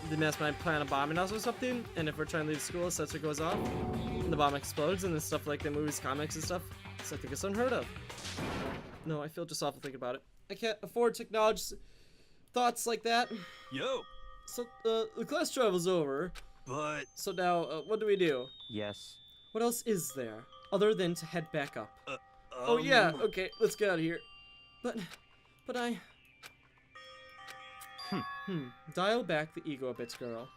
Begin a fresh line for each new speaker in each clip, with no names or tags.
The mastermind plan a bomb in us or something, and if we're trying to leave school, a sensor goes off, and the bomb explodes, and then stuff like the movies, comics, and stuff. So I think it's unheard of. No, I feel just awful thinking about it. I can't afford to acknowledge thoughts like that.
Yo.
So, the class travel's over.
But...
So now, what do we do?
Yes.
What else is there, other than to head back up? Oh yeah, okay, let's get out of here. But I... Dial back the ego a bit, girl.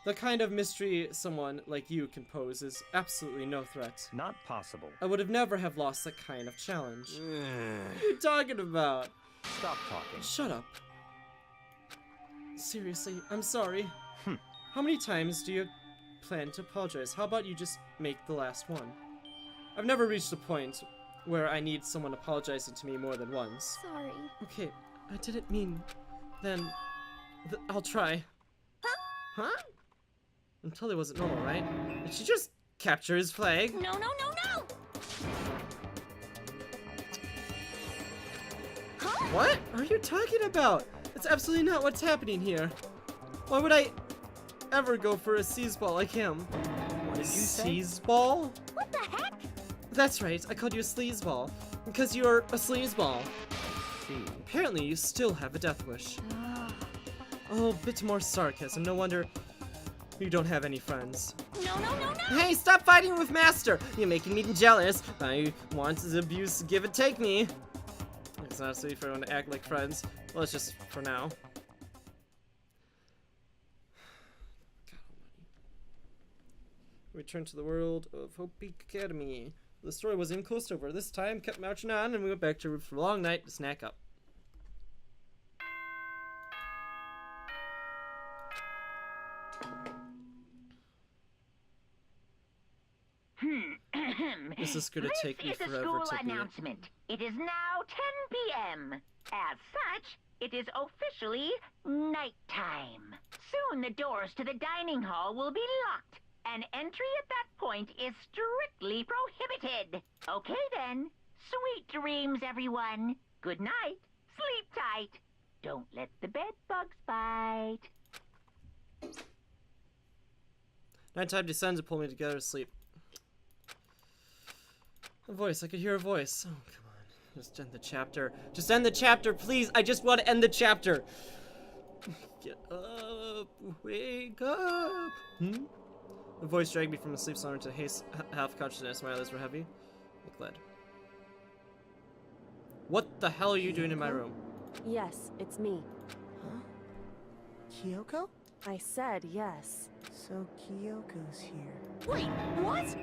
The kind of mystery someone like you can pose is absolutely no threat.
Not possible.
I would have never have lost that kind of challenge. What are you talking about?
Stop talking.
Shut up. Seriously, I'm sorry. How many times do you plan to apologize? How about you just make the last one? I've never reached a point where I need someone apologizing to me more than once.
Sorry.
Okay, I didn't mean... Then... I'll try. Huh? Until it wasn't normal, right? Did she just capture his flag?
No, no, no, no! Huh?
What are you talking about? That's absolutely not what's happening here. Why would I ever go for a sleazeball like him?
What did you say?
Sleazeball?
What the heck?
That's right, I called you a sleazeball. Because you're a sleazeball. Apparently, you still have a death wish. Oh, a bit more sarcasm. No wonder you don't have any friends.
No, no, no, no!
Hey, stop fighting with Master! You're making me jealous. I want his abuse, give and take me. It's not sweet for everyone to act like friends. Well, it's just for now. God almighty. Return to the world of Hope Peak Academy. The story wasn't even close to over. This time, kept marching on, and we went back to for a long night to snack up. This is gonna take me forever to
This is a school
be.
announcement. It is now 10 p.m. As such, it is officially nighttime. Soon the doors to the dining hall will be locked, and entry at that point is strictly prohibited. Okay then. Sweet dreams, everyone. Good night. Sleep tight. Don't let the bed bugs bite.
Nighttime descends and pull me together to sleep. A voice. I could hear a voice. Oh, come on. Just end the chapter. Just end the chapter, please. I just want to end the chapter. Get up. Wake up. The voice dragged me from a sleep slumber to half consciousness. My eyelids were heavy. I'm glad. What the hell are you doing in my room?
Yes, it's me.
Huh? Kyoko?
I said yes.
So Kyoko's here.
Wait, what?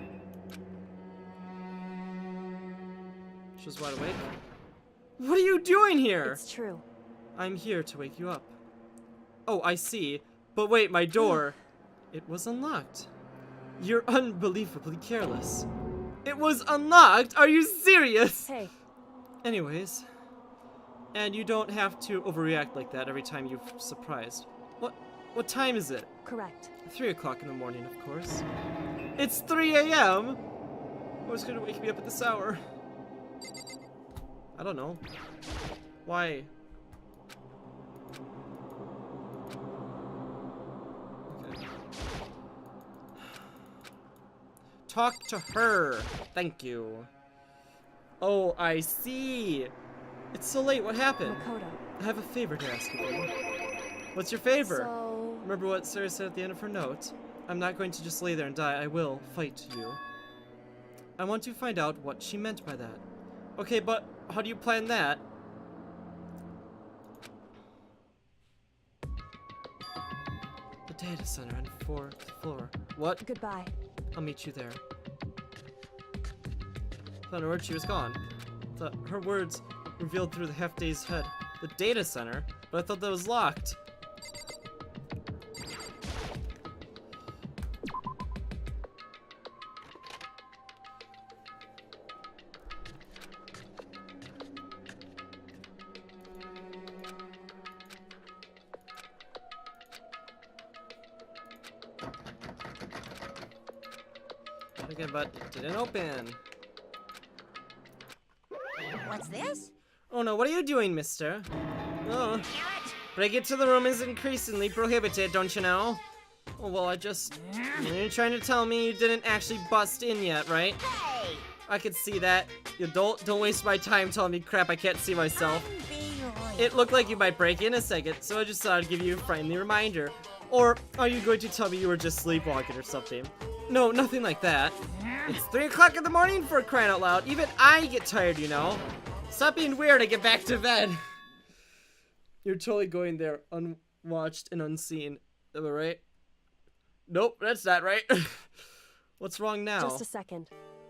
She's wide awake. What are you doing here?
It's true.
I'm here to wake you up. Oh, I see. But wait, my door. It was unlocked. You're unbelievably careless. It was unlocked? Are you serious?
Hey.
Anyways. And you don't have to overreact like that every time you're surprised. What time is it?
Correct.
3 o'clock in the morning, of course. It's 3 a.m.? What's gonna wake me up at this hour? I don't know. Why? Okay. Talk to her. Thank you. Oh, I see. It's so late. What happened?
Makoto.
I have a favor to ask of you. What's your favor?
So...
Remember what Sarah said at the end of her note? I'm not going to just lay there and die. I will fight you. I want to find out what she meant by that. Okay, but how do you plan that? The data center on the 4th floor. What?
Goodbye.
I'll meet you there. Without a word, she was gone. Her words revealed through the half-dazed head. The data center? But I thought that was locked. Again, but it didn't open.
What's this?
Oh no, what are you doing, mister? Oh. Break into the room is increasingly prohibited, don't you know? Oh, well, you're trying to tell me you didn't actually bust in yet, right?
Hey!
I could see that. You don't waste my time telling me crap I can't see myself.
Unbelievable.
It looked like you might break in a second, so I just thought I'd give you a friendly reminder. Or are you going to tell me you were just sleepwalking or something? No, nothing like that. It's 3 o'clock in the morning for crying out loud. Even I get tired, you know. Stop being weird, I get back to bed. You're totally going there unwatched and unseen. Am I right? Nope, that's not right. What's wrong now?
Just a second.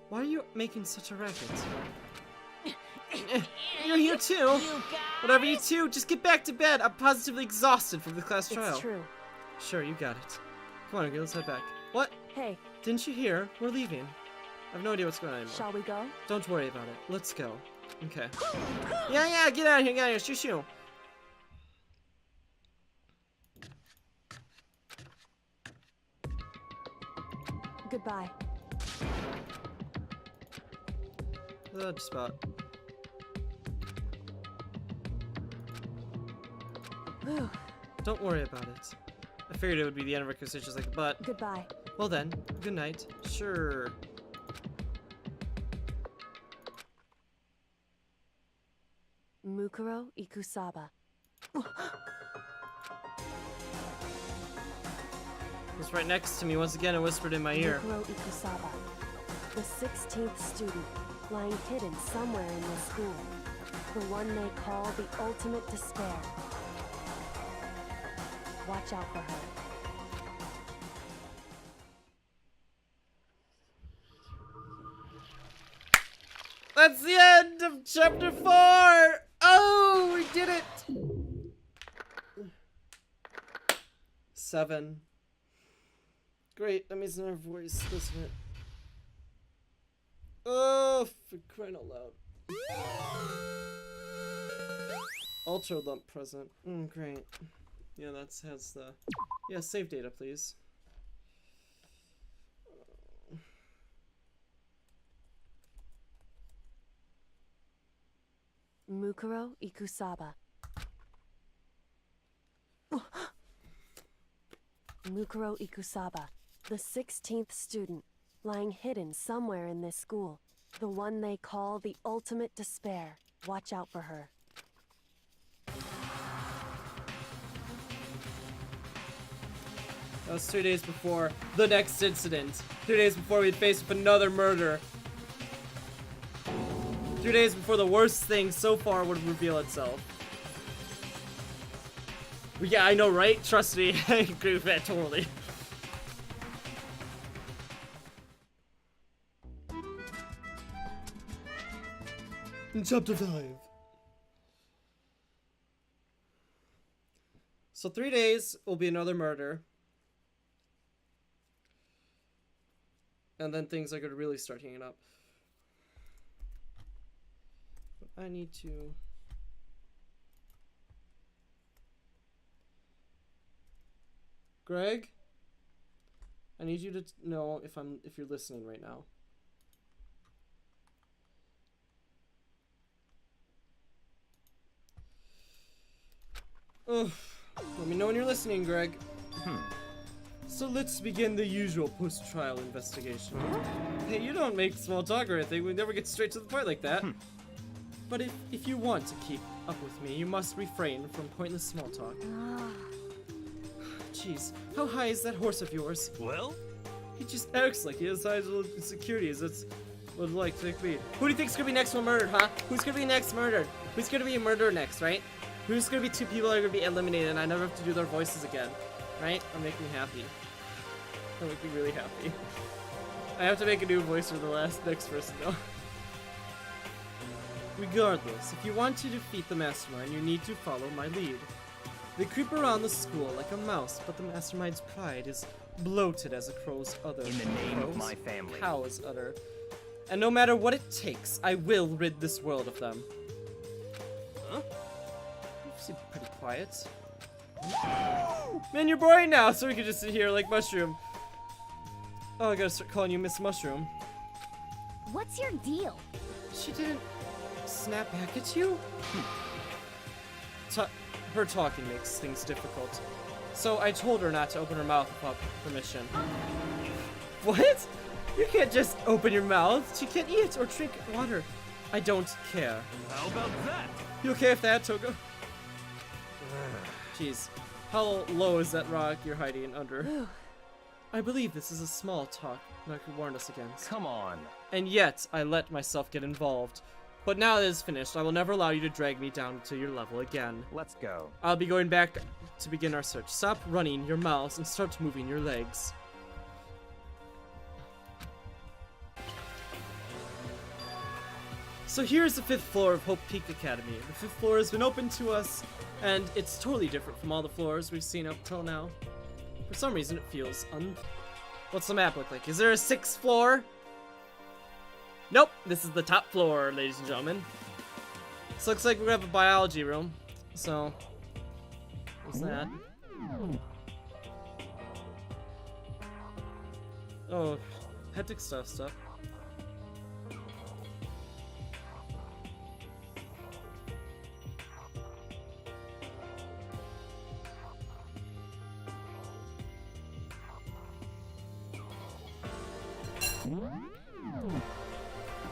Why are you making such a racket? You're here too.
You guys.
Whatever you two, just get back to bed. I'm positively exhausted from the class trial.
It's true.
Sure, you got it. Come on, okay, let's head back. What?
Hey,
Didn't you hear? We're leaving. I have no idea what's going on anymore.
shall we go?
Don't worry about it. Let's go. Okay. Yeah, get out of here, get out of here. Shoo.
Goodbye.
Just about.
Whew.
Don't worry about it. I figured it would be the end of our conversations like, but
Goodbye.
well then, good night. Sure.
Mukuro Ikusaba.
It was right next to me once again and whispered in my ear.
Mukuro Ikusaba. The 16th student, lying hidden somewhere in the school. The one they call the ultimate despair. Watch out for her.
That's the end of chapter 4! Oh, we did it! 7. Great, that means another voice, doesn't it? Oh, for crying out loud. Ultra lump present. Great. Yeah, has the... Yeah, save data, please.
Mukuro Ikusaba. Mukuro Ikusaba, the 16th student, lying hidden somewhere in this school. The one they call the ultimate despair. Watch out for her.
That was 3 days before the next incident. 3 days before we'd faced with another murder. 2 days before the worst thing so far would reveal itself. Yeah, I know, right? Trust me, I agree with that totally. In chapter 5. So 3 days will be another murder. And then things are going to really start heating up. But I need to... Greg? I need you to know if you're listening right now. Ugh. Let me know when you're listening, Greg. So let's begin the usual post-trial investigation. Hey, you don't make small talk or anything. We never get straight to the point like that. But if you want to keep up with me, you must refrain from pointless small talk. Jeez, how high is that horse of yours?
Well?
He just acts like he has high insecurities. That's what it's like to be. Who do you think's gonna be next one murdered, huh? Who's gonna be next murdered? Who's gonna be a murderer next, right? Who's gonna be 2 people that are gonna be eliminated and I never have to do their voices again? Right? That'll make me happy. That'll make me really happy. I have to make a new voice for the next person though. Regardless, if you want to defeat the mastermind, you need to follow my lead. They creep around the school like a mouse, but the mastermind's pride is bloated as a crow's udder.
In the name of my family.
Cow's udder. And no matter what it takes, I will rid this world of them. Huh? You seem pretty quiet. Man, you're boring now, so we can just sit here like Mushroom. Oh, I gotta start calling you Miss Mushroom.
What's your deal?
She didn't snap back at you? her talking makes things difficult. So I told her not to open her mouth without permission. What? You can't just open your mouth. She can't eat or drink water. I don't care.
How about that?
You okay with that, Toga? Jeez. How low is that rock you're hiding under? I believe this is a small talk like you warned us against.
Come on.
And yet, I let myself get involved. But now that it is finished, I will never allow you to drag me down to your level again.
Let's go.
I'll be going back to begin our search. Stop running your mouths and start moving your legs. So here's the 5th floor of Hope Peak Academy. The 5th floor has been open to us, and it's totally different from all the floors we've seen up till now. For some reason, it feels What's the map look like? Is there a 6th floor? Nope, this is the top floor, ladies and gentlemen. So looks like we have a biology room. So, what's that? Oh, hectic stuff.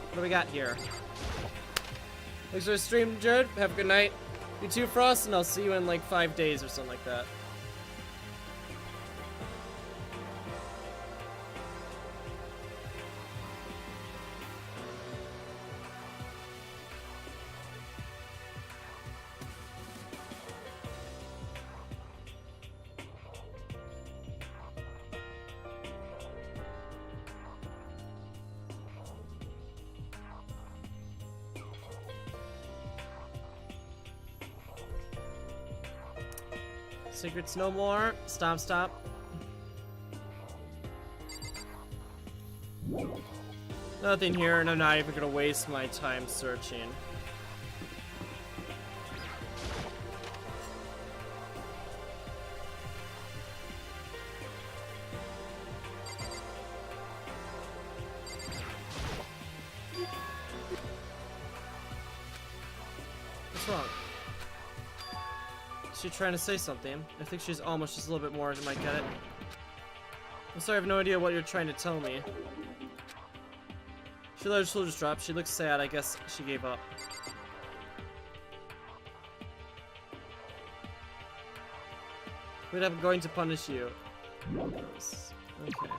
What do we got here? Thanks for the stream, Jared. Have a good night. You too, Frost, and I'll see you in like 5 days or something like that. Secrets no more. Stop. Nothing here, and I'm not even gonna waste my time searching. What's wrong? Is she trying to say something? I think she's almost just a little bit more. I might get it. I'm sorry, I have no idea what you're trying to tell me. She let her shoulders drop. She looks sad. I guess she gave up. But I'm going to punish you. Okay.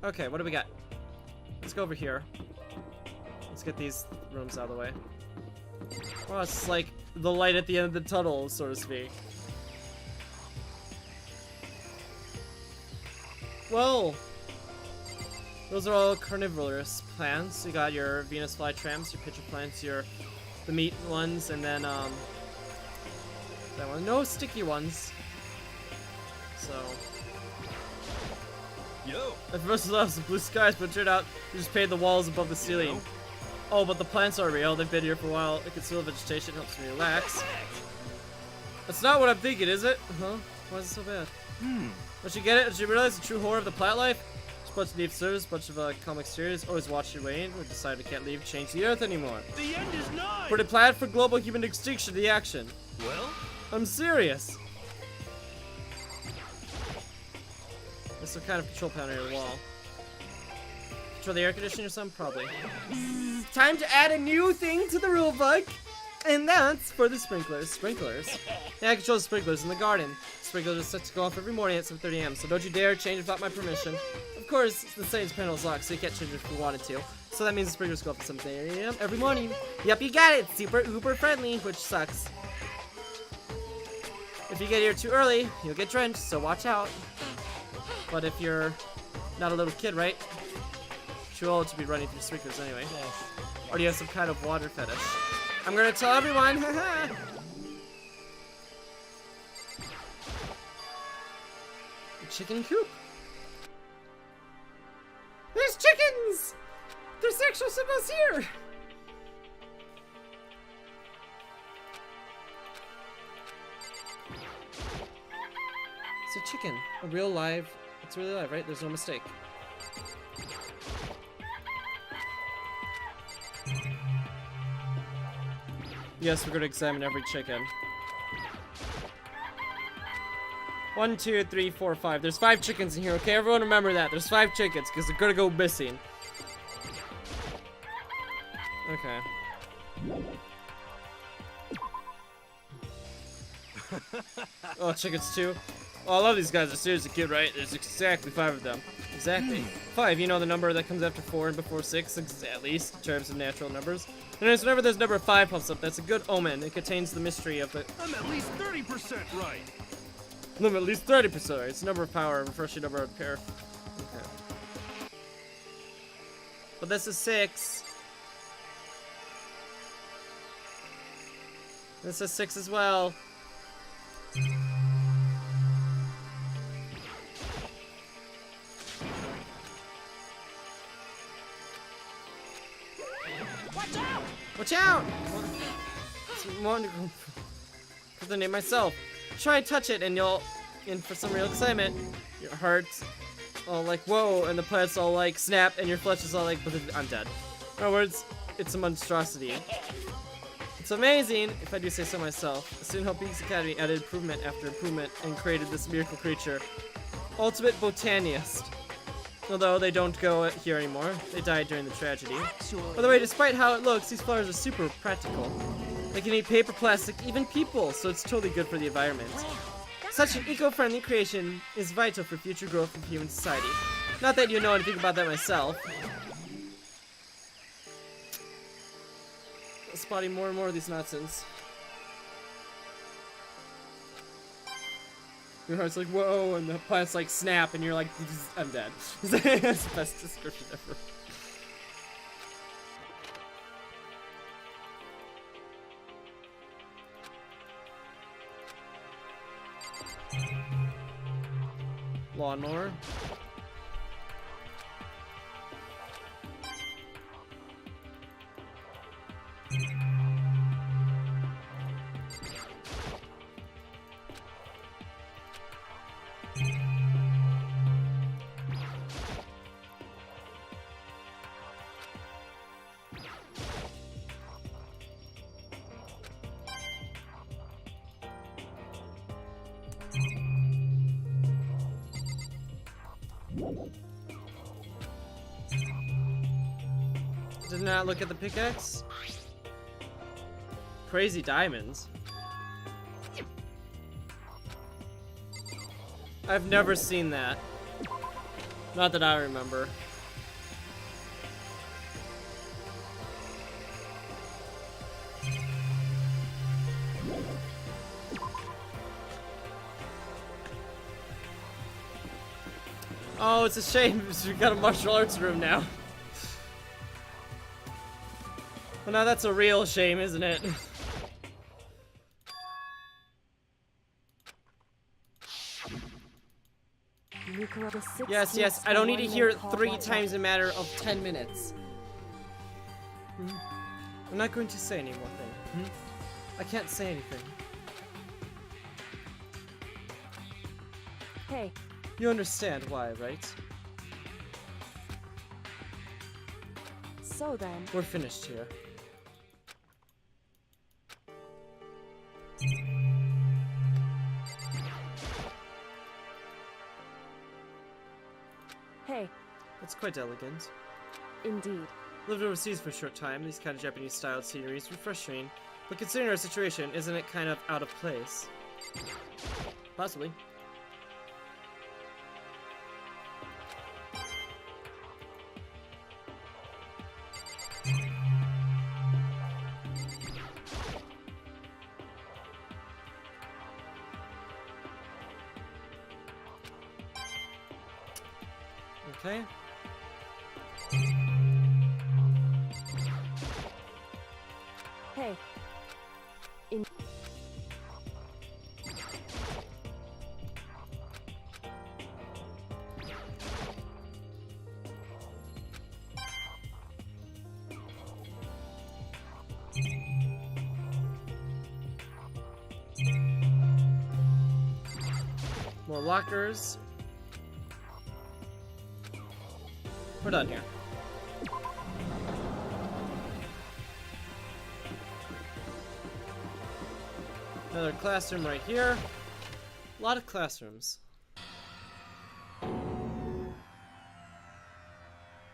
Okay, what do we got? Let's go over here. Let's get these rooms out of the way. Oh, it's like the light at the end of the tunnel, so to speak. Well, those are all carnivorous plants. You got your Venus flytrams, your pitcher plants, the meat ones, and then that one. No sticky ones. So.
Yo.
At first, I lost the blue skies, but it turned out you just painted the walls above the ceiling. Oh, but the plants are real. They've been here for a while. They conceal vegetation, helps me relax. That's not what I'm thinking, is it? Huh? Why is it so bad? Don't you get it? Did you realize the true horror of the plant life? Just a bunch of deep service, bunch of comic series, always watch your way in. We decided we can't leave, change the earth anymore.
The end is nigh.
Put a plan for global human extinction to the action.
Well,
I'm serious. There's some kind of control panel on your wall. Control the air conditioning or something? Probably. Time to add a new thing to the rulebook! And that's for the sprinklers. Sprinklers? Yeah, I control the sprinklers in the garden. Sprinklers are set to go off every morning at 7:30 a.m., so don't you dare change without my permission. Of course, the settings panel is locked, so you can't change it if you wanted to. So that means the sprinklers go off at 7:30 a.m. every morning. Yep, you got it! Super uber friendly, which sucks. If you get here too early, you'll get drenched, so watch out. But if you're not a little kid, right? Too old to be running through sprinklers anyway. Or do you have some kind of water fetish? I'm gonna tell everyone! Haha! The chicken coop! There's chickens! There's sexual symbols here! It's a chicken. A real live... It's really live, right? There's no mistake. Yes, we're gonna examine every chicken. 1, 2, 3, 4, 5. There's 5 chickens in here, okay? Everyone remember that. There's 5 chickens, because they're gonna go missing. Okay. Oh, chickens too? Oh, I love these guys. They're seriously cute, right? There's exactly 5 of them. Exactly. 5, you know the number that comes after 4 and before 6, at least, in terms of natural numbers. And whenever this number 5 pops up, that's a good omen. It contains the mystery of it.
I'm at least 30% right.
I'm at least 30%. It's a number of power, refreshing number of pair. Okay. But this is 6. This is 6 as well.
Watch out!
Watch out! It's wonderful. Put the name myself. Try and touch it and you'll, and for some real excitement, your heart's all like, whoa, and the plant's all like, snap, and your flesh is all like, I'm dead. In other words, it's a monstrosity. It's amazing, if I do say so myself. The Student Hope Beaks Academy added improvement after improvement and created this miracle creature. Ultimate botanist. Although they don't go here anymore. They died during the tragedy. By the way, despite how it looks, these flowers are super practical. They can eat paper, plastic, even people, so it's totally good for the environment. Such an eco-friendly creation is vital for future growth of human society. Not that you know anything about that myself. Spotting more and more of these nonsense. Your heart's like, whoa, and the plant's like, snap, and you're like, I'm dead. That's the best description ever. Lawnmower. Did not look at the pickaxe. Crazy diamonds. I've never seen that. Not that I remember. Oh, it's a shame because we've got a martial arts room now. Well, now that's a real shame, isn't it? Yes, yes, I don't need to hear it 3 times in a matter of 10 minutes. I'm not going to say any more thing. I can't say anything.
Hey.
You understand why, right?
So then...
We're finished here.
Hey.
It's quite elegant.
Indeed.
Lived overseas for a short time. These kind of Japanese-styled scenery is refreshing. But considering our situation, isn't it kind of out of place? Possibly. Okay.
Hey. In
More lockers. We're done here. Another classroom right here. A lot of classrooms.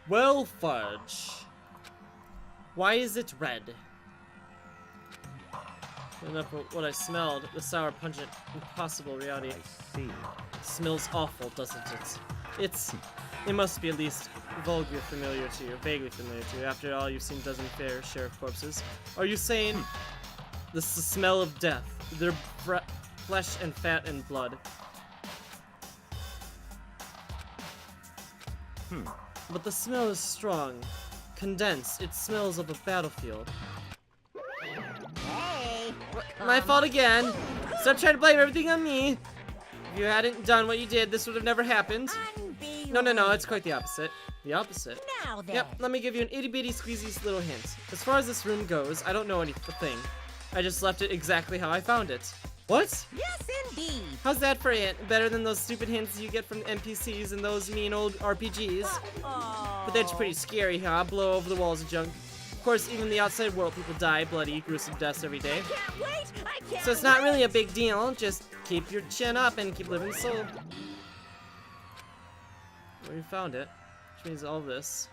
Well, fudge. Why is it red? Enough of what I smelled. The sour, pungent, impossible reality.
I see.
Smells awful, doesn't it? It must be at least vaguely familiar to you. After all, you've seen dozen fair share of corpses. Are you saying this is the smell of death? Their flesh and fat and blood. But the smell is strong, condensed. It smells of a battlefield.
Hey.
My fault again. Stop trying to blame everything on me. If you hadn't done what you did, this would have never happened. No, it's quite the opposite. The opposite.
Now then.
Yep, let me give you an itty-bitty squeezy little hint. As far as this room goes, I don't know anything. I just left it exactly how I found it. What?
Yes, indeed.
How's that for a hint? Better than those stupid hints you get from NPCs and those mean old RPGs. But that's pretty scary, huh? Blow over the walls of junk. Of course, even in the outside world, people die bloody, gruesome deaths every day.
Can't wait. I can't
So it's not
wait.
really a big deal. Just keep your chin up and keep living soul. Well, you found it. Which means all this.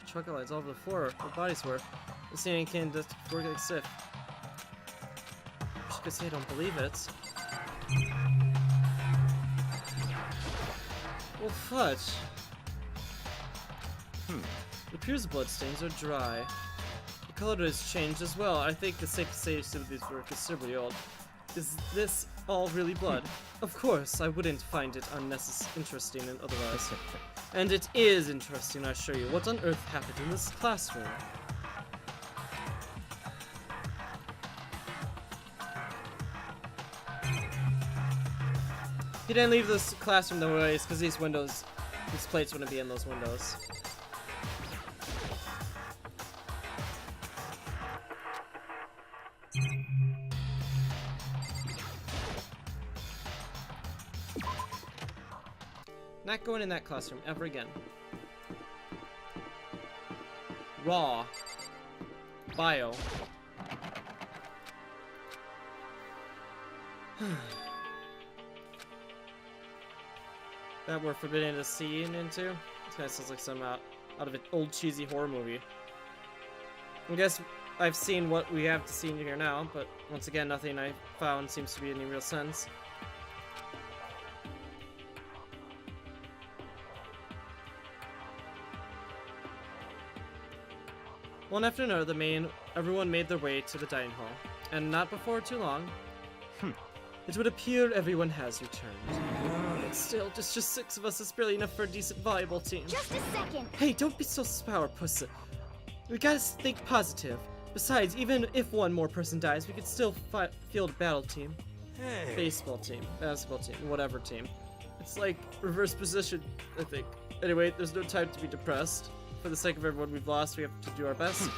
Chocolate lights all over the floor where bodies were. The scene can just before getting stiff. Just gonna say I don't believe it. Well, fudge. It appears the bloodstains are dry. The color has changed as well. I think it's safe to say some of these were considerably old. Is this all really blood? Of course, I wouldn't find it interesting and otherwise. And it is interesting, I assure you. What on earth happened in this classroom? He didn't leave this classroom the ways because these plates wouldn't be in those windows. Not going in that classroom ever again. Raw. Bio. That we're forbidden to see into? This kind of sounds like some out of an old cheesy horror movie. I guess I've seen what we have to see in here now, but once again, nothing I found seems to be any real sense. One after another, everyone made their way to the dining hall, and not before too long, it would appear everyone has returned. But still, just 6 of us is barely enough for a decent volleyball team.
Just a second.
Hey, don't be so sourpuss. We gotta think positive. Besides, even if one more person dies, we could still field a battle team.
Hey.
Baseball team, basketball team, whatever team. It's like reverse position, I think. Anyway, there's no time to be depressed. For the sake of everyone we've lost, we have to do our best.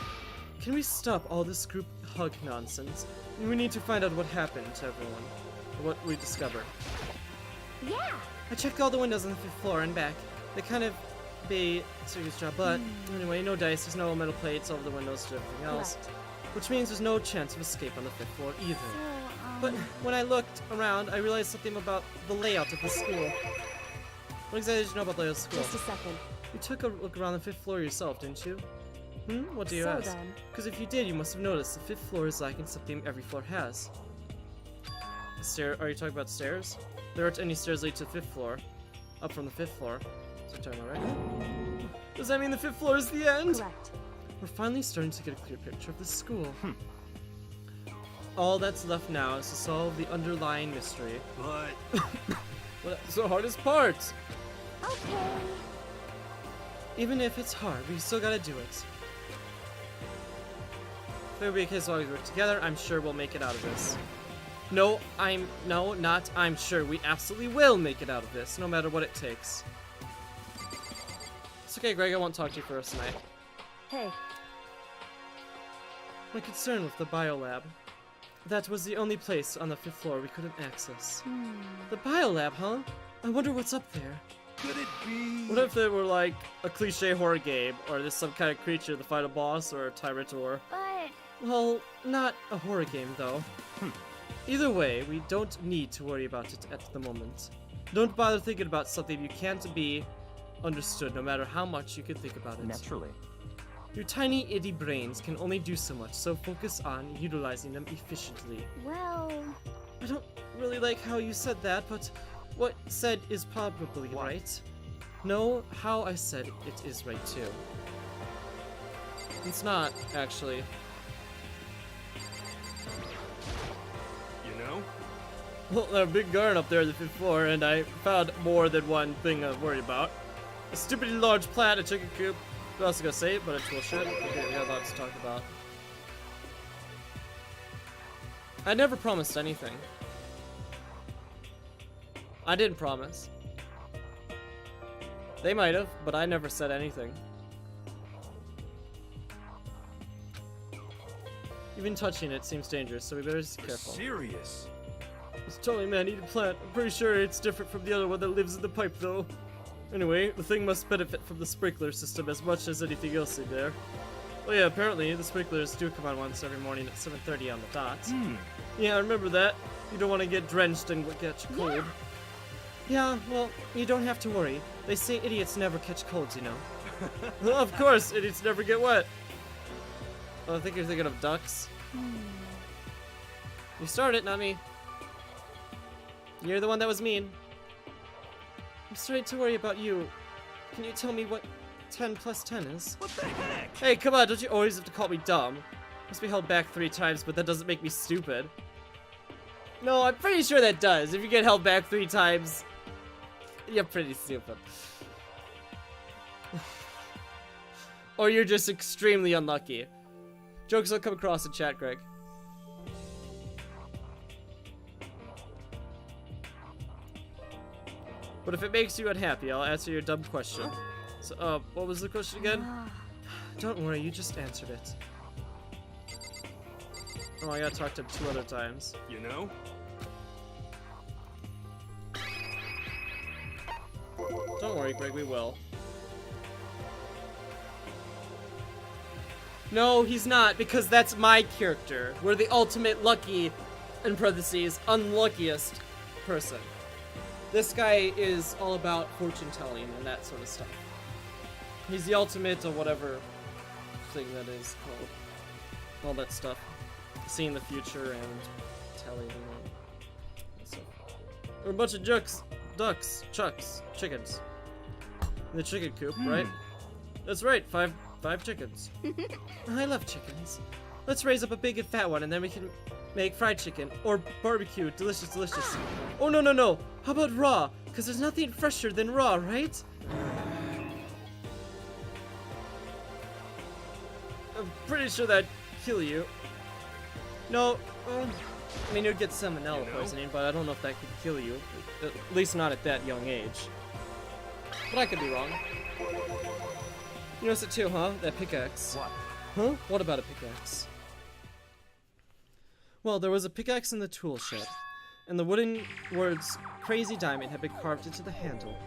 Can we stop all this group hug nonsense? We need to find out what happened to everyone. What we discovered.
Yeah.
I checked all the windows on the 5th floor and back. They kind of be serious job, but anyway, no dice, there's no metal plates over the windows to everything else.
Correct.
Which means there's no chance of escape on the 5th floor either.
So,
But when I looked around, I realized something about the layout of the school. What exactly did you know about the layout of the school?
Just a second.
You took a look around the 5th floor yourself, didn't you? What do you
So
ask?
then-
Because if you did, you must have noticed the 5th floor is lacking something every floor has. Are you talking about stairs? There aren't any stairs lead to the 5th floor. Up from the 5th floor. So you're talking about, right? Does that mean the 5th floor is the end?
Correct.
We're finally starting to get a clear picture of the school. All that's left now is to solve the underlying mystery.
But
Well, that's the hardest part.
okay.
Even if it's hard, we still gotta do it. If it'll be a case as long as we work together, I'm sure we'll make it out of this. I'm sure we absolutely will make it out of this, no matter what it takes. It's okay, Greg, I won't talk to you for us tonight.
Hey,
My concern with the biolab. That was the only place on the 5th floor we couldn't access. The biolab, huh? I wonder what's up there.
could it be?
What if it were like a cliche horror game, or there's some kind of creature, the final boss, or a tyrant, or...
But
Well, not a horror game, though. Either way, we don't need to worry about it at the moment. Don't bother thinking about something you can't be understood, no matter how much you can think about it.
Naturally.
Your tiny, itty brains can only do so much, so focus on utilizing them efficiently.
Well,
I don't really like how you said that, but what said is probably right. No, how I said it is right too. It's not, actually.
You know?
Well, there's a big garden up there on the 5th floor, and I found more than one thing I'm worried about. A stupidly large plant, a chicken coop. What else I gotta say? But it's bullshit. Okay, we got a lot to talk about. I never promised anything. I didn't promise. They might have, but I never said anything. Even touching it seems dangerous, so we better just be careful.
Serious.
It's totally man-eating plant. I'm pretty sure it's different from the other one that lives in the pipe, though. Anyway, the thing must benefit from the sprinkler system as much as anything else in there. Oh yeah, apparently the sprinklers do come on once every morning at 7:30 on the dot. Yeah, I remember that. You don't want to get drenched and get cold. Yeah, well, you don't have to worry. They say idiots never catch colds, you know. Well, of course, idiots never get wet. Oh, I think you're thinking of ducks. You started it, not me. You're the one that was mean. I'm starting to worry about you. Can you tell me what 10 plus 10 is?
What the heck?
Hey, come on, don't you always have to call me dumb? Must be held back 3 times, but that doesn't make me stupid. No, I'm pretty sure that does. If you get held back 3 times, you're pretty stupid. Or you're just extremely unlucky. Jokes will come across in chat, Greg. But if it makes you unhappy, I'll answer your dumb question. So, what was the question again? Don't worry, you just answered it. Oh, I gotta talk to him 2 other times.
You know?
Don't worry, Greg, we will. No, he's not, because that's my character. We're the ultimate lucky, in parentheses, unluckiest person. This guy is all about fortune telling and that sort of stuff. He's the ultimate of whatever thing that is called. All that stuff. Seeing the future and telling and stuff. We're a bunch of ducks, chucks, chickens. In the chicken coop, right? That's right, five chickens. I love chickens. Let's raise up a big and fat one, and then we can make fried chicken or barbecue. Delicious, delicious. Oh no! How about raw? Cause there's nothing fresher than raw, right? I'm pretty sure that'd kill you. No, I mean, you'd get salmonella poisoning, but I don't know if that could kill you. At least not at that young age. But I could be wrong. You noticed it too, huh? That pickaxe.
What?
Huh? What about a pickaxe? Well, there was a pickaxe in the tool shed, and the wooden words "Crazy Diamond" had been carved into the handle.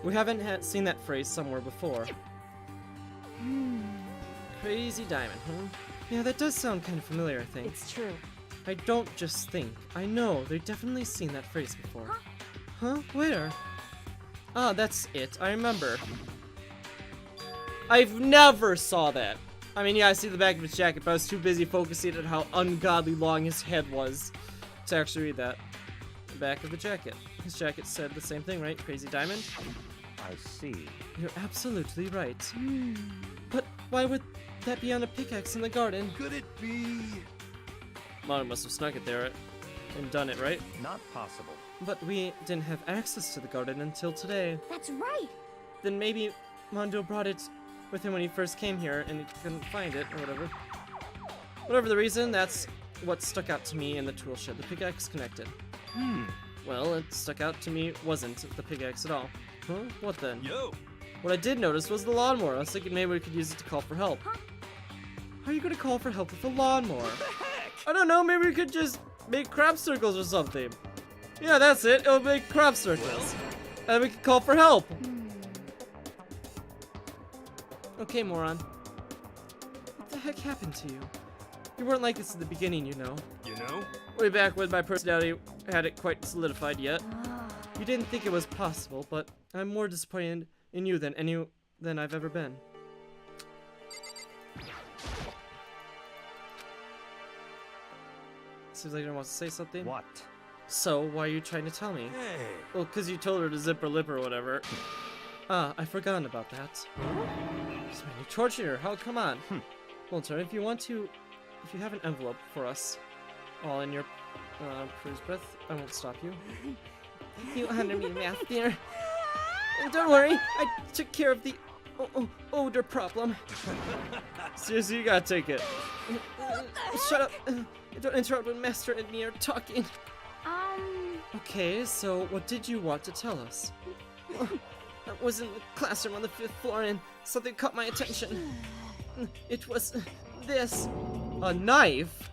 We haven't seen that phrase somewhere before. Crazy Diamond, huh? Yeah, that does sound kind of familiar, I think.
It's true.
I don't just think. I know, they've definitely seen that phrase before. Huh? Where? Ah, that's it. I remember. I've never saw that. I mean, yeah, I see the back of his jacket, but I was too busy focusing on how ungodly long his head was to actually read that. The back of the jacket. His jacket said the same thing, right? Crazy Diamond?
I see.
You're absolutely right. But why would that be on a pickaxe in the garden?
Could it be?
Mondo must have snuck it there and done it, right?
Not possible.
But we didn't have access to the garden until today.
that's right.
Then maybe Mondo brought it with him when he first came here and he couldn't find it or whatever. Whatever the reason, that's what stuck out to me in the tool shed. The pickaxe connected. Well, it stuck out to me wasn't the pickaxe at all. Huh? What then?
Yo!
What I did notice was the lawnmower. I was thinking maybe we could use it to call for help. How are you gonna call for help with a lawnmower? I don't know, maybe we could just make crop circles or something. Yeah, that's it. It'll make crop circles. And we can call for help. Okay, moron. What the heck happened to you? You weren't like this at the beginning, you know.
You know?
Way back when my personality hadn't quite solidified yet. You didn't think it was possible, but I'm more disappointed in you than I've ever been. Seems like you don't want to say something.
What?
So, why are you trying to tell me?
Hey.
Well, because you told her to zip her lip or whatever. Ah, I've forgotten about that. Just made you torture her. How? Come on. Well, turn if you want to. If you have an envelope for us, all in your cruise breath, I won't stop you. You honor me, math dear. And don't worry, I took care of the odor problem. Seriously, you gotta take it. Shut up. Don't interrupt when Master and me are talking. Okay, so what did you want to tell us? I was in the classroom on the 5th floor and something caught my attention. It was this. A knife?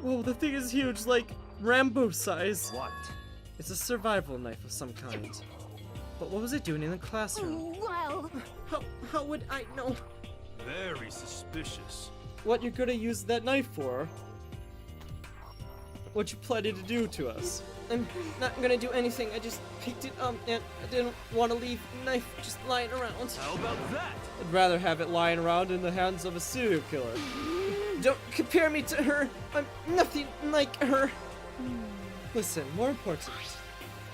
Whoa, the thing is huge, like Rambo size.
What?
It's a survival knife of some kind. But what was it doing in the classroom?
Well,
How would I know
Very suspicious.
what you're gonna use that knife for? What you planning to do to us? I'm not gonna do anything. I just picked it up and I didn't want to leave the knife just lying around.
How about that?
I'd rather have it lying around in the hands of a serial killer. Don't compare me to her. I'm nothing like her. Listen, more important.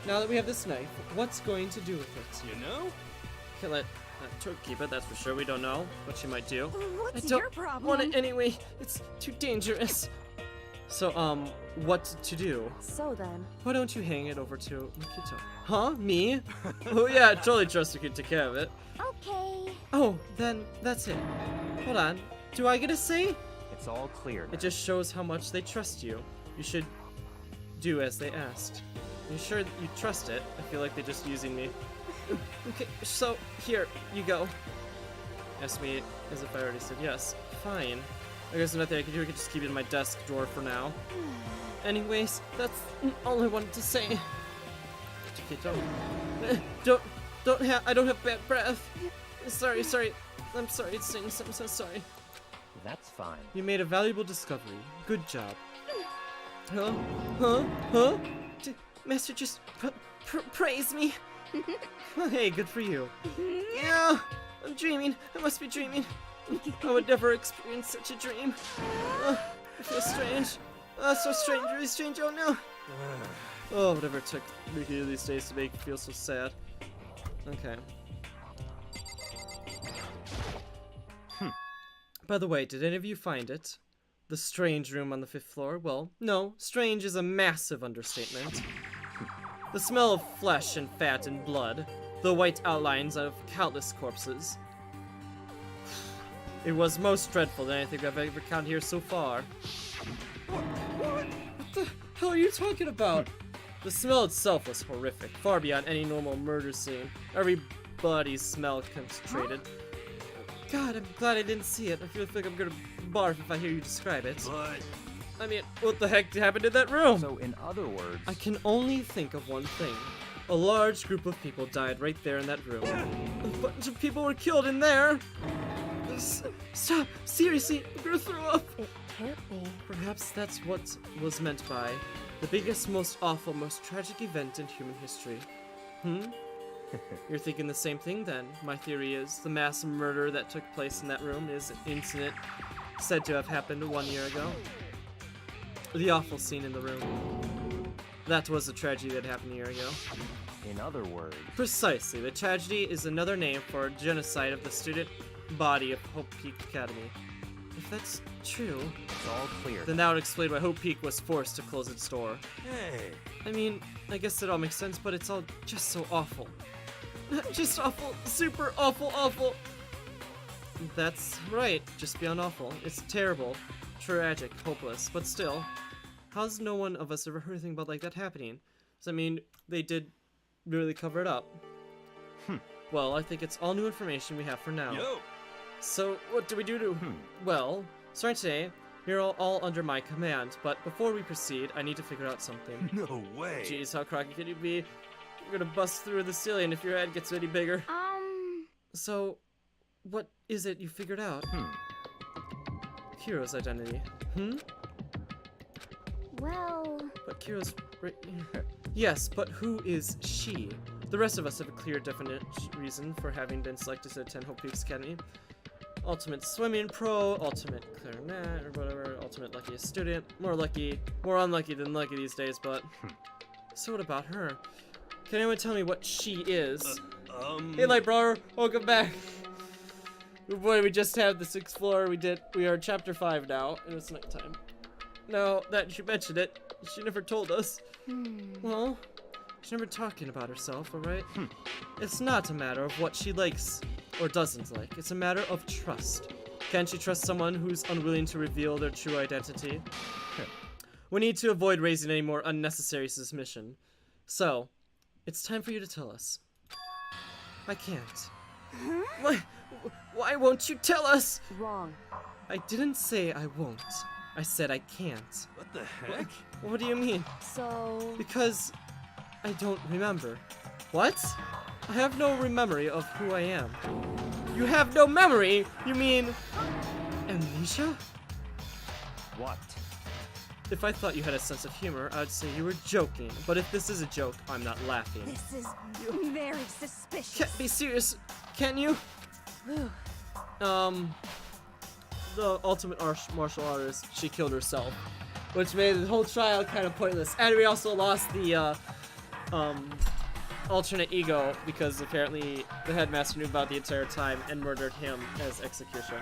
Now that we have this knife, what's going to do with it?
You know?
Can't let Tro keep it, that's for sure. We don't know what she might do.
What's
I don't
your problem?
want it anyway. It's too dangerous. So, what to do?
So then,
Why don't you hang it over to Nikito? Huh? Me? Oh yeah, I totally trust you can take care of it.
okay.
Oh, then that's it. Hold on. Do I get a say?
It's all clear now.
It just shows how much they trust you. You should do as they asked. Are you sure that you trust it? I feel like they're just using me. Okay, so here you go. Ask me as if I already said yes. Fine. I guess there's nothing I can do. I can just keep it in my desk drawer for now. Anyways, that's all I wanted to say. Okay, I don't have bad breath. Sorry. I'm sorry. It stings. I'm so sorry.
That's fine.
You made a valuable discovery. Good job. Huh? Master just praised me. Hey, good for you. Yeah, I'm dreaming. I must be dreaming. I would never experience such a dream. I feel strange. So strange, really strange. Oh no. Oh, whatever it took Ricky these days to make me feel so sad. Okay. By the way, did any of you find it? The strange room on the 5th floor? Well, no, strange is a massive understatement. The smell of flesh and fat and blood, the white outlines of countless corpses. It was most dreadful than anything I've ever encountered here so far. What the hell are you talking about? The smell itself was horrific, far beyond any normal murder scene. Everybody's smell concentrated. God, I'm glad I didn't see it. I feel like I'm gonna barf if I hear you describe it.
But
I mean, what the heck happened in that room?
So, in other words,
I can only think of one thing. A large group of people died right there in that room. A bunch of people were killed in there. Stop! Seriously, I'm gonna throw up!
it can't be.
Perhaps that's what was meant by the biggest, most awful, most tragic event in human history. You're thinking the same thing then? My theory is the mass murder that took place in that room is an incident said to have happened 1 year ago. The awful scene in the room. That was a tragedy that happened a year ago.
in other words,
Precisely. The tragedy is another name for a genocide of the student body of Hope Peak Academy. If that's true,
it's all clear.
then that would explain why Hope Peak was forced to close its door.
hey,
I mean, I guess it all makes sense, but it's all just so awful. Just awful. Super awful. That's right. Just beyond awful. It's terrible. Tragic. Hopeless. But still, how's no one of us ever heard anything about like that happening? Does that mean they did really cover it up? Well, I think it's all new information we have for now.
yo,
So, what do we do? Well, starting today, you're all under my command, but before we proceed, I need to figure out something.
no way.
Jeez, how crocky can you be? You're gonna bust through the ceiling if your head gets any bigger. So, what is it you figured out? Kiro's identity. Hmm?
Well,
But Kiro's right here. Yes, but who is she? The rest of us have a clear, definite reason for having been selected to attend Hope Peaks Academy. Ultimate swimming pro, ultimate clarinet, or whatever, ultimate luckiest student. More unlucky than lucky these days, but... So what about her? Can anyone tell me what she is? Hey, light brother, welcome back. Oh boy, we just had the 6th floor. We are chapter 5 now, and it's nighttime. Now that you mentioned it, she never told us. Well, she's never talking about herself, alright? It's not a matter of what she likes or doesn't like. It's a matter of trust. Can she trust someone who's unwilling to reveal their true identity? We need to avoid raising any more unnecessary suspicion. So, it's time for you to tell us. I can't. Why won't you tell us?
Wrong.
I didn't say I won't. I said I can't.
What the heck?
What do you mean?
So...
Because I don't remember. What? I have no memory of who I am. You have no memory? You mean amnesia?
What?
If I thought you had a sense of humor, I'd say you were joking. But if this is a joke, I'm not laughing.
this is very suspicious.
Can't be serious, can you? The ultimate martial artist, she killed herself, which made the whole trial kind of pointless. And we also lost the alternate ego because apparently the headmaster knew about the entire time and murdered him as execution.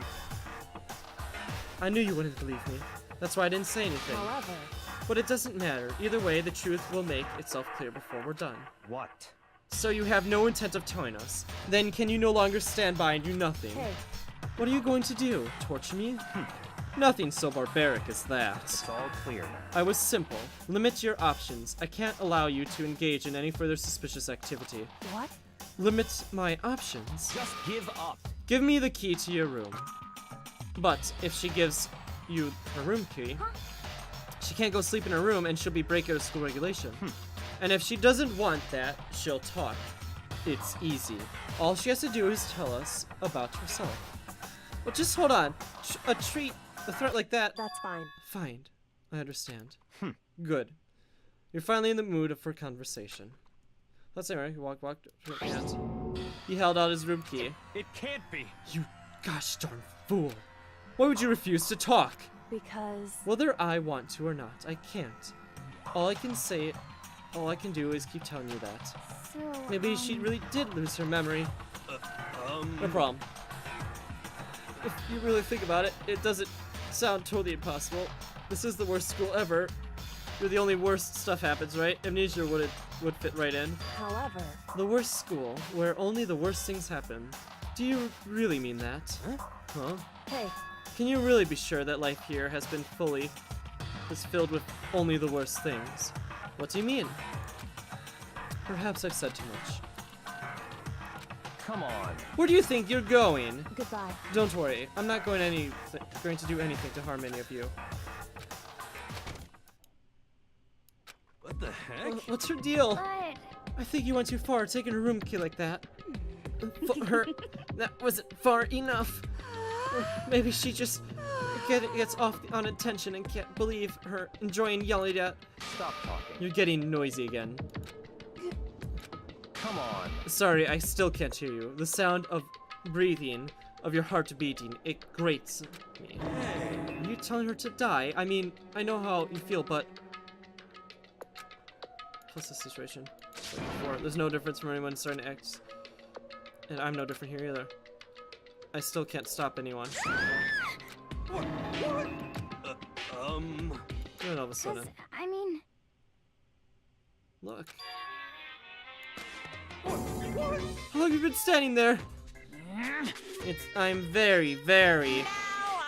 I knew you wouldn't believe me. That's why I didn't say anything.
However...
But it doesn't matter. Either way, the truth will make itself clear before we're done.
What?
So you have no intent of telling us. Then can you no longer stand by and do nothing?
Hey,
What are you going to do? Torture me? Nothing so barbaric as that.
It's all clear now.
I was simple. Limit your options. I can't allow you to engage in any further suspicious activity.
what?
Limit my options?
Just give up.
Give me the key to your room. But if she gives you her room key, she can't go sleep in her room and she'll be breaking out of school regulation. And if she doesn't want that, she'll talk. It's easy. All she has to do is tell us about herself. Well, just hold on. A threat like that.
That's fine.
Fine. I understand. Good. You're finally in the mood for conversation. Let's say, right? He walked, and he held out his room key.
It can't be.
You gosh darn fool. Why would you refuse to talk?
Because...
Whether I want to or not, I can't. All I can do is keep telling you that.
So,
Maybe she really did lose her memory. No problem. If you really think about it, it doesn't sound totally impossible. This is the worst school ever. You're the only worst stuff happens, right? Amnesia would fit right in.
However...
The worst school, where only the worst things happen. Do you really mean that? Huh?
Hey,
Can you really be sure that life here is filled with only the worst things? What do you mean? Perhaps I've said too much.
Come on.
Where do you think you're going?
goodbye.
Don't worry, I'm not going to do anything to harm any of you.
What the heck?
What's her deal?
but
I think you went too far taking a room key like that. That wasn't far enough. Maybe she just gets off on attention and can't believe her enjoying yelling at.
Stop talking.
You're getting noisy again.
Come on.
Sorry, I still can't hear you. The sound of breathing, of your heart beating, it grates me. Are you telling her to die? I mean, I know how you feel, but... Plus the situation. Like before, there's no difference from anyone starting to act. And I'm no different here either. I still can't stop anyone.
What?
Then all of a sudden.
I mean,
Look. How long have you been standing there? I'm very, very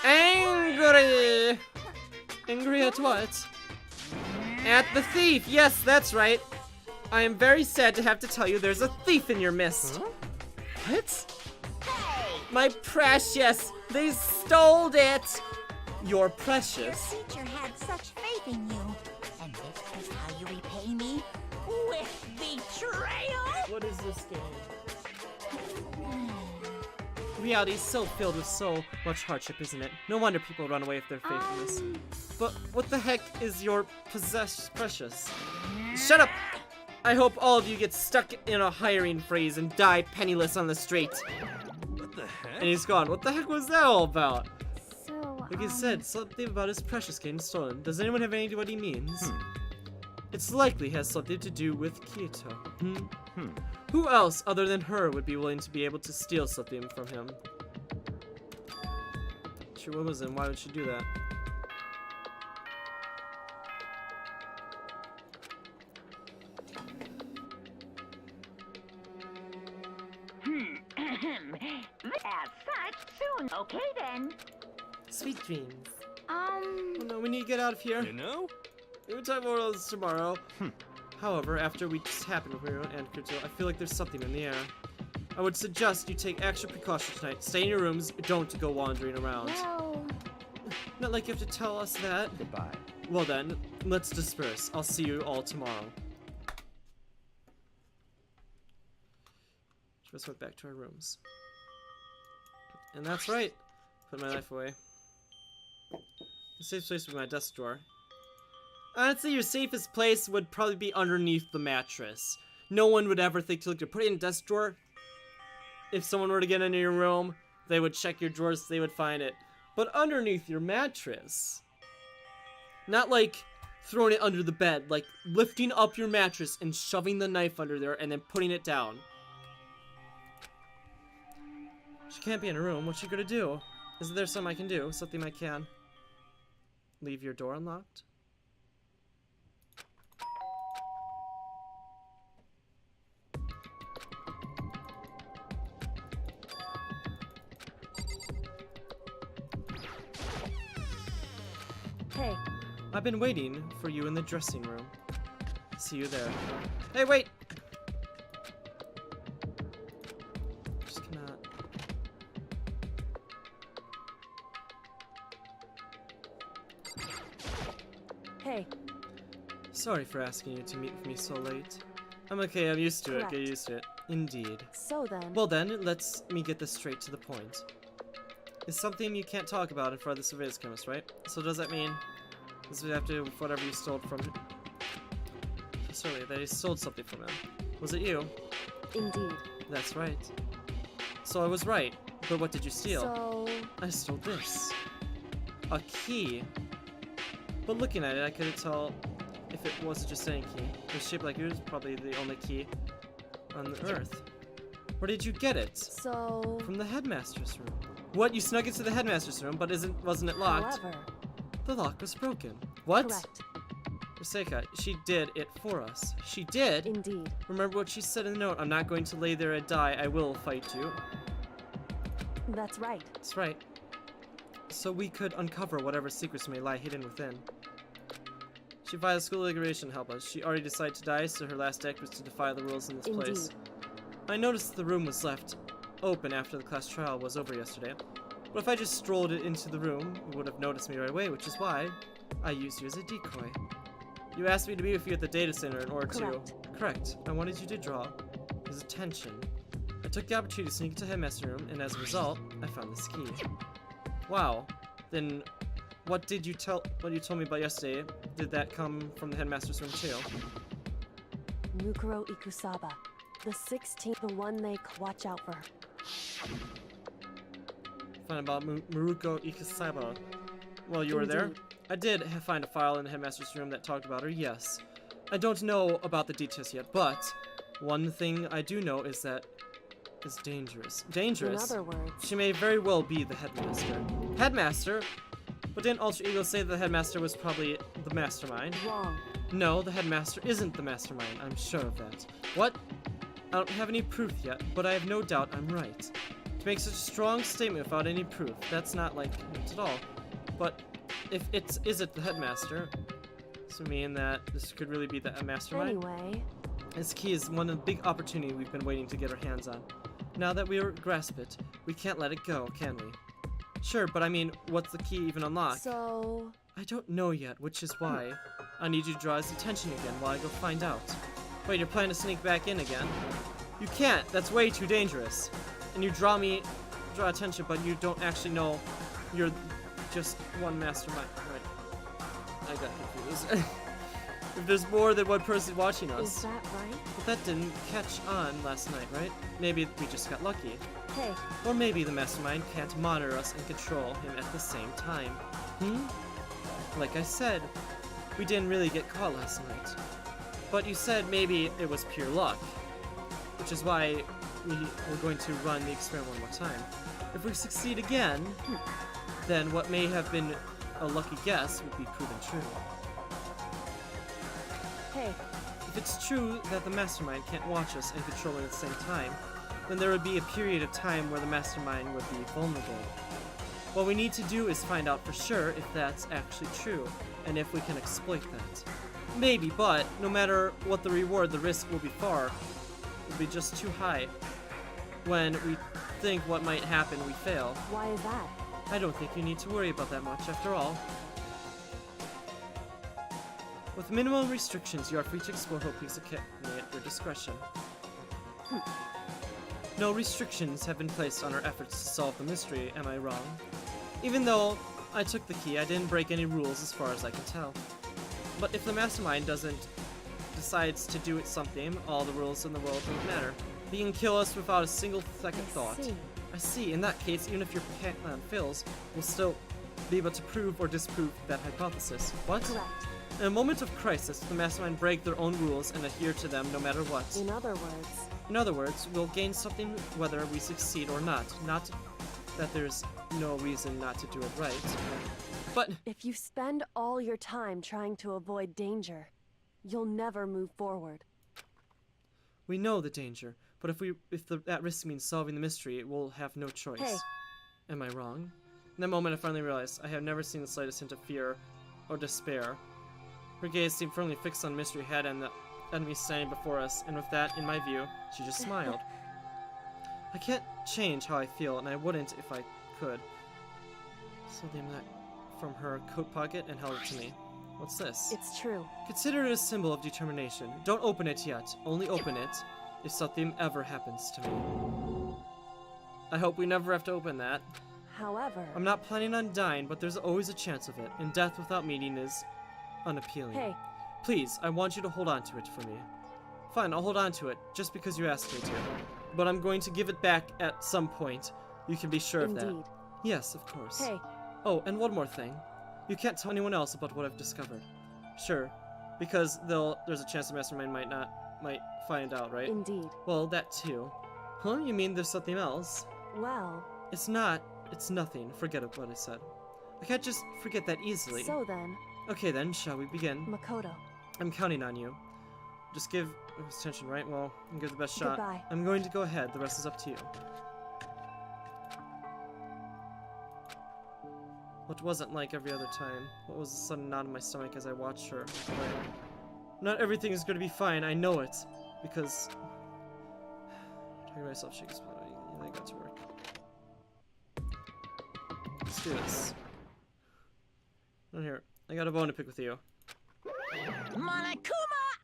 angry. Angry at what? At the thief. Yes, that's right. I am very sad to have to tell you there's a thief in your midst. What? My precious. They stole it. You're precious.
teacher had such faith in you. And this is how you repay me? With betrayal?
What is this game? Reality is so filled with so much hardship, isn't it? No wonder people run away if they're faithfulness. But what the heck is your precious? Shut up! I hope all of you get stuck in a hiring freeze and die penniless on the street.
What the heck?
And he's gone. What the heck was that all about?
So,
Like he said, something about his precious getting stolen. Does anyone have any idea what he means? It's likely has something to do with Kyoto. Who else other than her would be willing to be able to steal something from him? She was in. Why would she do that?
As such, soon. Okay then.
Sweet dreams. Oh no, we need to get out of here.
You know?
We'll talk more about this tomorrow. However, after we just happened with Hiro and Kyoto, I feel like there's something in the air. I would suggest you take extra precautions tonight. Stay in your rooms. Don't go wandering around.
well,
Not like you have to tell us that.
Goodbye.
Well then, let's disperse. I'll see you all tomorrow. Let's went back to our rooms. And that's right. Put my knife away. The safe place would be my desk drawer. Honestly, your safest place would probably be underneath the mattress. No one would ever think to look to put it in a desk drawer. If someone were to get into your room, they would check your drawers, they would find it. But underneath your mattress. Not like throwing it under the bed, like lifting up your mattress and shoving the knife under there and then putting it down. She can't be in a room. What's she gonna do? Is there something I can do? Something I can? Leave your door unlocked?
hey,
I've been waiting for you in the dressing room. See you there. Hey, wait! Just cannot.
hey,
Sorry for asking you to meet with me so late. I'm okay, I'm used to it. Get
Correct.
used to it. Indeed.
so then,
Well then, let's me get this straight to the point. It's something you can't talk about in front of the surveillance chemist, right? So does that mean this would have to do with whatever you stole from him? Sorry, that he stole something from him. Was it you?
indeed.
That's right. So I was right. But what did you steal?
So,
I stole this. A key. But looking at it, I couldn't tell if it wasn't just any key. It was shaped like yours, probably the only key on the earth. Where did you get it?
so,
From the headmaster's room. What? You snuck into the headmaster's room, but wasn't it locked?
however,
The lock was broken. What?
correct,
Riseka, she did it for us. She did?
indeed.
Remember what she said in the note. I'm not going to lay there and die. I will fight you.
That's right.
That's right. So we could uncover whatever secrets may lie hidden within. She filed a school liquidation to help us. She already decided to die, so her last act was to defy the rules in this place.
Indeed.
I noticed the room was left open after the class trial was over yesterday. But if I just strolled it into the room, you would have noticed me right away, which is why I used you as a decoy. You asked me to be with you at the data center in order
Correct.
to... Correct. I wanted you to draw his attention. I took the opportunity to sneak into the headmaster room, and as a result, I found this key. Wow. Then, what told me about yesterday, did that come from the headmaster's room too?
Mukuro Ikusaba, the 16th, the one they watch out for her.
Find about Maruko Ikusaba. Well, you were there?
Indeed.
I did find a file in the headmaster's room that talked about her, yes. I don't know about the details yet, but one thing I do know is that is dangerous. Dangerous?
In other words,
She may very well be the headmaster. Headmaster? But didn't Alter Ego say the headmaster was probably the mastermind?
wrong.
No, the headmaster isn't the mastermind. I'm sure of that. What? I don't have any proof yet, but I have no doubt I'm right. To make such a strong statement without any proof, that's not like it at all. But if isn't the headmaster, does it mean that this could really be the mastermind?
Anyway,
This key is one of the big opportunities we've been waiting to get our hands on. Now that we grasp it, we can't let it go, can we? Sure, but I mean, what's the key even unlock?
so,
I don't know yet, which is why I need you to draw his attention again while I go find out. Wait, you're planning to sneak back in again? You can't, that's way too dangerous. And you draw draw attention, but you don't actually know you're just one mastermind. Right. I got confused. If there's more than one person watching us.
Is that right?
But that didn't catch on last night, right? Maybe we just got lucky.
Hey,
Or maybe the mastermind can't monitor us and control him at the same time. Like I said, we didn't really get caught last night. But you said maybe it was pure luck. Which is why we're going to run the experiment one more time. If we succeed again, then what may have been a lucky guess will be proven true.
hey,
If it's true that the mastermind can't watch us and control it at the same time, then there would be a period of time where the mastermind would be vulnerable. What we need to do is find out for sure if that's actually true, and if we can exploit that. Maybe, but no matter what the reward, the risk will be just too high. When we think what might happen, we fail.
why is that?
I don't think you need to worry about that much, after all. With minimum restrictions, you are free to explore Hope's Academy at your discretion. No restrictions have been placed on our efforts to solve the mystery, am I wrong? Even though I took the key, I didn't break any rules as far as I can tell. But if the mastermind decides to do something, all the rules in the world don't matter. He can kill us without a single second thought.
See.
I see. In that case, even if your plan fails, we'll still be able to prove or disprove that hypothesis. What?
Correct.
In a moment of crisis, the mastermind break their own rules and adhere to them no matter what.
In other words,
We'll gain something whether we succeed or not. Not that there's no reason not to do it right. But
if you spend all your time trying to avoid danger, you'll never move forward.
we know the danger. But if that risk means solving the mystery, we'll have no choice.
Hey.
Am I wrong? In that moment, I finally realized I have never seen the slightest hint of fear or despair. Her gaze seemed firmly fixed on Mystery Head and the enemy standing before us, and with that in my view, she just smiled. I can't change how I feel, and I wouldn't if I could. Something from her coat pocket and held it to me. What's this?
It's true.
Consider it a symbol of determination. Don't open it yet. Only open it if something ever happens to me. I hope we never have to open that.
However...
I'm not planning on dying, but there's always a chance of it, and death without meaning is unappealing.
Hey.
Please, I want you to hold on to it for me. Fine, I'll hold on to it, just because you asked me to. But I'm going to give it back at some point. You can be sure of that.
Indeed.
Yes, of course.
Hey,
Oh, and one more thing. You can't tell anyone else about what I've discovered. Sure, because there's a chance the mastermind might find out, right?
indeed.
Well, that too. Huh? You mean there's something else?
Well,
It's nothing. Forget what I said. I can't just forget that easily.
so then,
Okay then, shall we begin?
Makoto,
I'm counting on you. Just give attention, right? Well, I'm give the best shot.
Goodbye.
I'm going to go ahead. The rest is up to you. What wasn't like every other time? What was the sudden knot in my stomach as I watched her? Right. Not everything is going to be fine. I know it. Because... talking to myself, shakes, but I got to work. Let's do this. Not here. I got a bone to pick with you.
Monokuma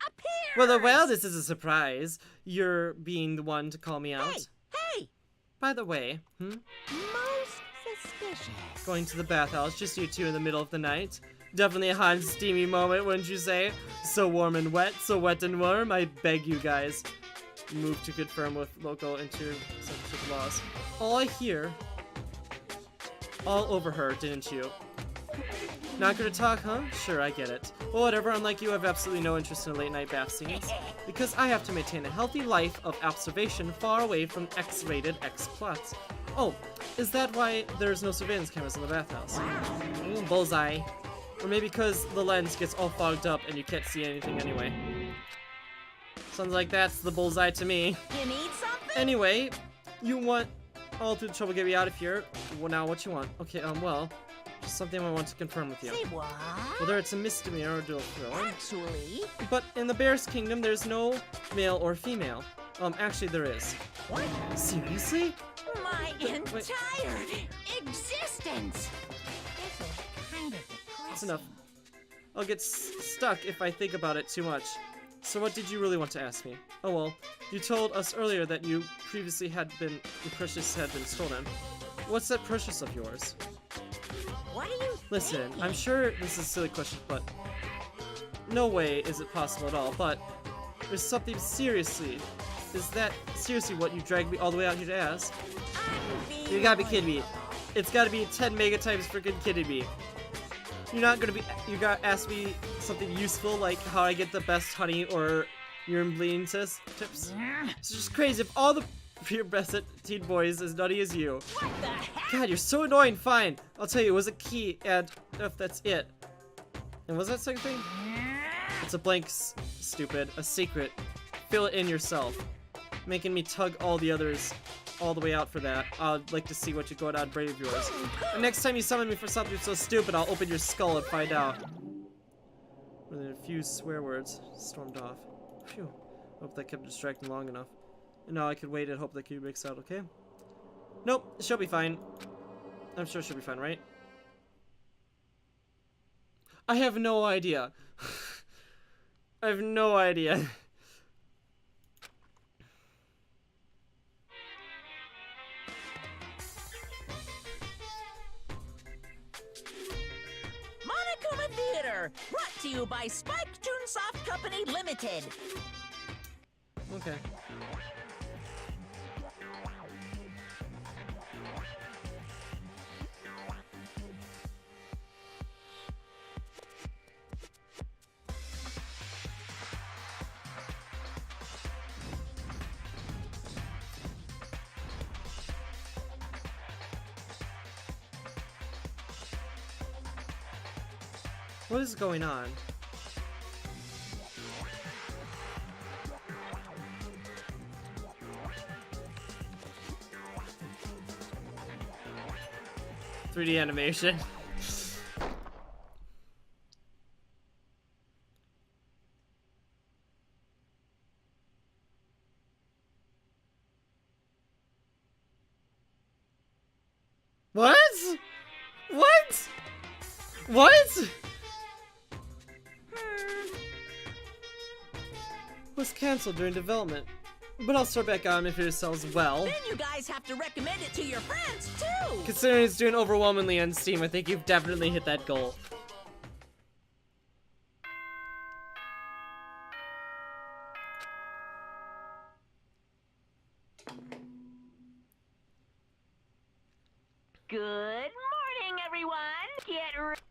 appears!
Well, this is a surprise. You're being the one to call me out.
Hey!
By the way,
Most suspicious.
going to the bathhouse, just you two in the middle of the night. Definitely a hot and steamy moment, wouldn't you say? So warm and wet, so wet and warm. I beg you guys. Move to confirm with local inter-censorship laws. All I hear... all over her, didn't you? Not gonna talk, huh? Sure, I get it. Well, whatever, unlike you, I have absolutely no interest in late-night bath scenes. Because I have to maintain a healthy life of observation far away from X-rated X-plots. Oh, is that why there's no surveillance cameras in the bathhouse? Ooh, bullseye. Or maybe because the lens gets all fogged up and you can't see anything anyway. Sounds like that's the bullseye to me.
You need something?
Anyway, you want all through the trouble to get me out of here. Well, now what you want? Okay, well, just something I want to confirm with you.
Say what?
Whether it's a misdemeanor or dual thrower.
Actually,
But in the Bear's Kingdom, there's no male or female. Actually there is.
what?
Seriously?
My entire existence. This is kind of depressing.
That's enough. I'll get stuck if I think about it too much. So what did you really want to ask me? Oh well, you told us earlier that your precious had been stolen. what's that purchase of yours?
What are you
Listen,
thinking?
I'm sure this is a silly question, but no way is it possible at all, but there's something seriously. Is that seriously what you dragged me all the way out here to ask? You gotta be kidding me. It's gotta be 10 mega times freaking kidding me. You gotta ask me something useful like how I get the best honey or urine bleeding tips? It's just crazy if all the pubescent teen boys as nutty as you.
What the heck?
God, you're so annoying. Fine. I'll tell you, it was a key, and if that's it. And what's that second thing? It's a blank, stupid. A secret. Fill it in yourself. Making me tug all the others all the way out for that. I'd like to see what you're going on, brave of yours. And next time you summon me for something so stupid, I'll open your skull and find out. With a few swear words, stormed off. Phew. Hope that kept distracting long enough. And now I could wait and hope that Q makes out, okay? Nope, she'll be fine. I'm sure she'll be fine, right? I have no idea. I have no idea.
Monokuma Theater, brought to you by Spike Toonsoft Company Limited.
Okay. What is going on? .3D animation. What? What? What? Was cancelled during development, but I'll start back on if it sells well.
Then you guys have to recommend it to your friends, too.
Considering it's doing overwhelmingly on Steam, I think you've definitely hit that goal.
Good morning, everyone. Get ready.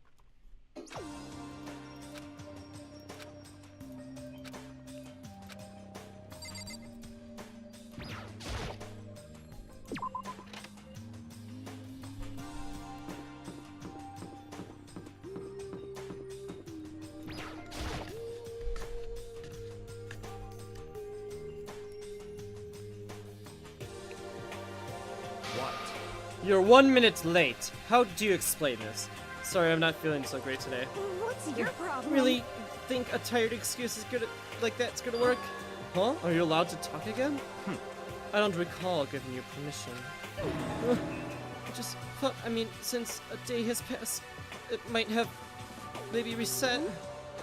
What?
You're 1 minute late. How do you explain this? Sorry, I'm not feeling so great today.
What's your problem?
Really think a tired excuse is good like that's gonna work? Huh? Are you allowed to talk again? I don't recall giving you permission. I just thought, I mean, since a day has passed, it might have maybe reset.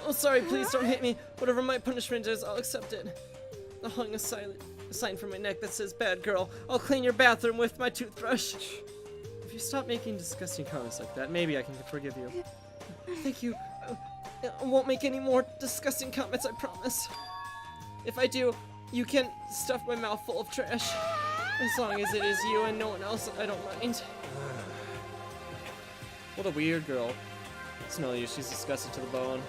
Oh, sorry, please don't hit me. Whatever my punishment is, I'll accept it. I hung a sign from my neck that says, "Bad girl, I'll clean your bathroom with my toothbrush." If you stop making disgusting comments like that, maybe I can forgive you. Thank you. I won't make any more disgusting comments, I promise. If I do, you can stuff my mouth full of trash. As long as it is you and no one else, I don't mind. What a weird girl. It's no use, she's disgusted to the bone.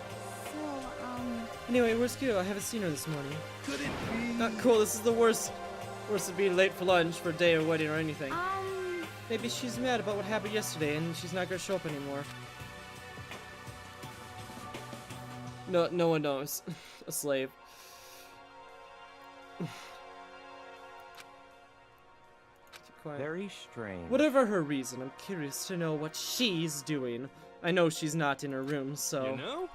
Anyway, where's Kyo? I haven't seen her this morning.
Could it be?
Not cool, this is the worst. Worse than being late for lunch, for a day or wedding or anything. Maybe she's mad about what happened yesterday and she's not gonna show up anymore. No one knows. A slave. Quiet.
Very strange.
Whatever her reason, I'm curious to know what she's doing. I know she's not in her room, so...
You know?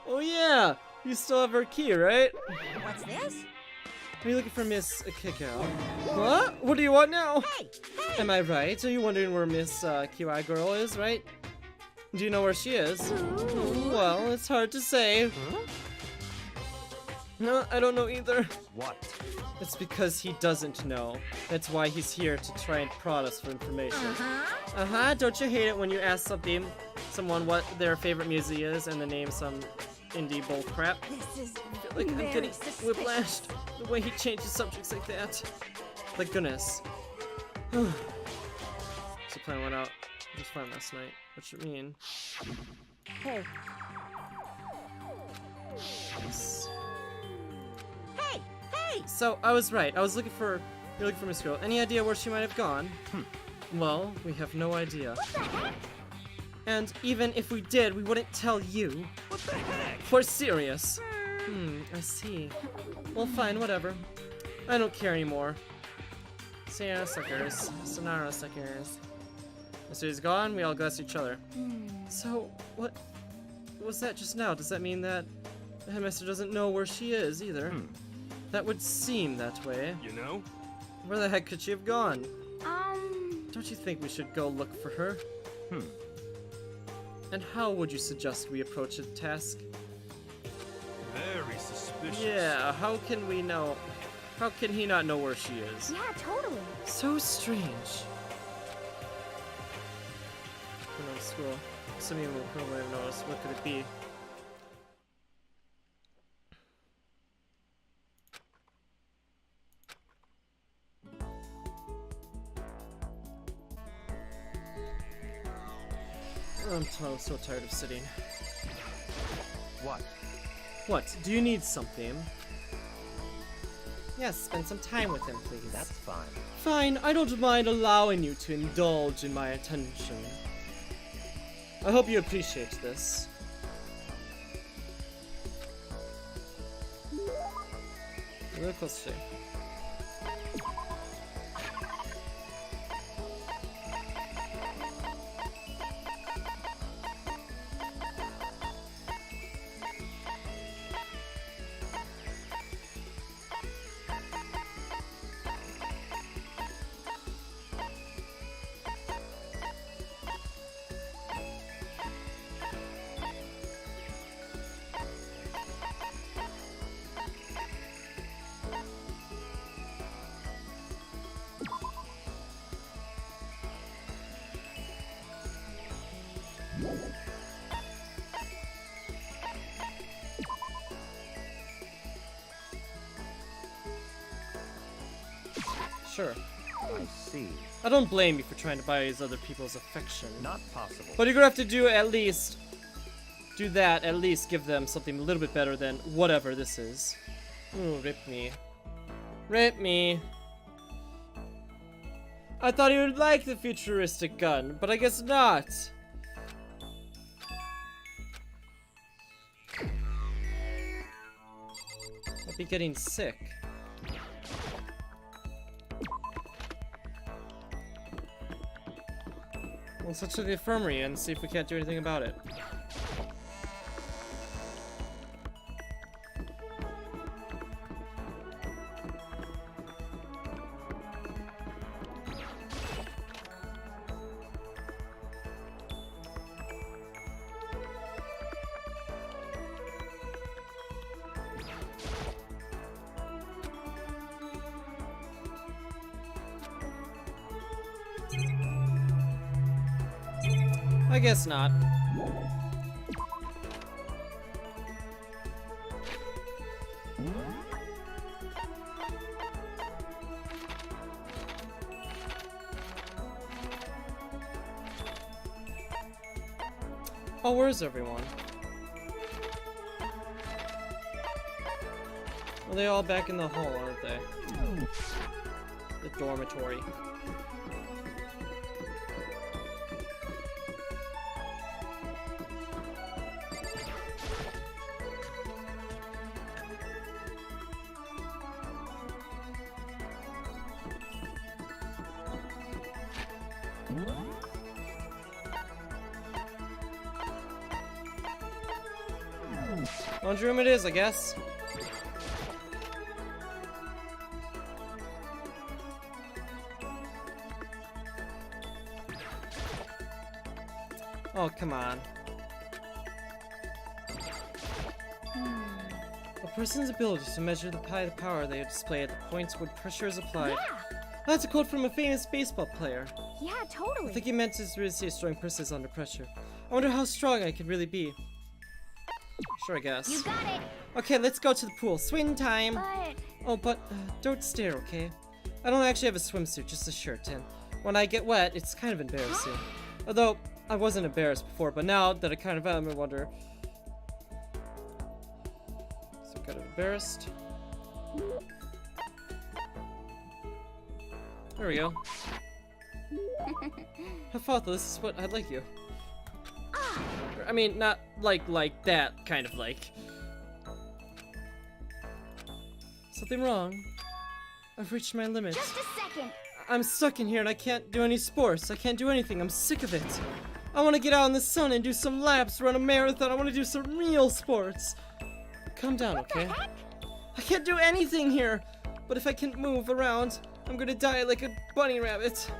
Oh yeah! You still have her key, right?
What's this?
Are you looking for Miss Kickout? What? What do you want now?
Hey!
Am I right? Are you wondering where Miss QI girl is, right? Do you know where she is? Well, it's hard to say. No, I don't know either.
What?
It's because he doesn't know. That's why he's here to try and prod us for information. Don't you hate it when you ask someone what their favorite music is and they name some indie bull crap?
This is
Like, I'm
very
getting
suspicious.
whiplashed the way he changes subjects like that. Like, goodness. So plan went out just fine last night. What you mean?
Hey,
Yes.
Hey! Hey!
So, I was right. You're looking for Miss Girl. Any idea where she might have gone? Well, we have no idea. And even if we did, we wouldn't tell you.
What the heck?
We're serious. I see. Well, fine, whatever. I don't care anymore. Sayonara suckers. Sonara suckers. So he's gone, we all bless each other. So, what was that just now? Does that mean that the headmaster doesn't know where she is either? That would seem that way.
You know?
Where the heck could she have gone? Don't you think we should go look for her? And how would you suggest we approach the task?
Very suspicious.
Yeah, how can we know? How can he not know where she is?
yeah, totally.
So strange. We're not school. Some of you will probably have noticed. What could it be? I'm so tired of sitting.
What?
What? Do you need something? Yes, spend some time with him, please.
That's fine.
Fine, I don't mind allowing you to indulge in my attention. I hope you appreciate this. A little closer. Sure.
I see.
I don't blame you for trying to buy other people's affection.
Not possible.
But you're gonna have to do at least give them something a little bit better than whatever this is. Ooh, rip me. Rip me. I thought you would like the futuristic gun, but I guess not. I'll be getting sick. Let's head to the infirmary and see if we can't do anything about it. I guess not. Oh, where's everyone? Are they all back in the hall, aren't they? The dormitory. Laundry room it is, I guess. Oh, come on. A person's ability to measure the power they display at the points where pressure is applied.
Yeah.
That's a quote from a famous baseball player.
Yeah,
I
totally.
think he meant to really see a strong person is under pressure. I wonder how strong I could really be. Sure, I guess.
You got it.
Okay, let's go to the pool. Swim time!
But
Oh, but don't stare, okay? I don't actually have a swimsuit, just a shirt, and when I get wet, it's kind of embarrassing. Although, I wasn't embarrassed before, but now that I kind of am, I wonder... So kind of embarrassed. There we go. I thought this is what I'd like you. I mean, not like that, kind of like. Something wrong? I've reached my limits.
just a second.
I'm stuck in here and I can't do any sports. I can't do anything. I'm sick of it. I want to get out in the sun and do some laps, run a marathon. I want to do some real sports. Calm down, okay? I can't do anything here. But if I can't move around, I'm gonna die like a bunny rabbit.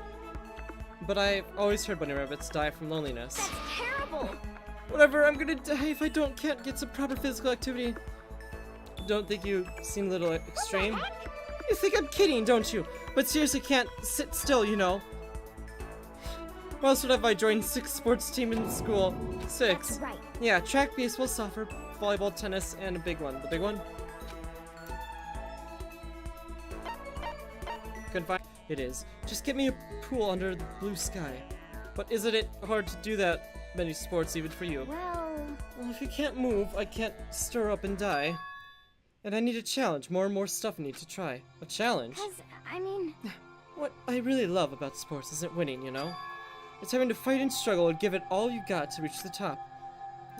But I've always heard bunny rabbits die from loneliness.
That's terrible.
Whatever, I'm gonna die if I can't get some proper physical activity. Don't think you seem a little extreme? You think I'm kidding, don't you? But seriously, can't sit still, you know. Why else would have I joined 6 sports team in school? 6.
That's right.
Yeah, track, baseball, soccer, volleyball, tennis, and a big one. The big one? Couldn't find it is. Just get me a pool under the blue sky. But isn't it hard to do that many sports even for you? Well, if you can't move, I can't stir up and die. And I need a challenge. More and more stuff I need to try. A challenge?
I mean,
What I really love about sports isn't winning, you know? It's having to fight and struggle and give it all you got to reach the top.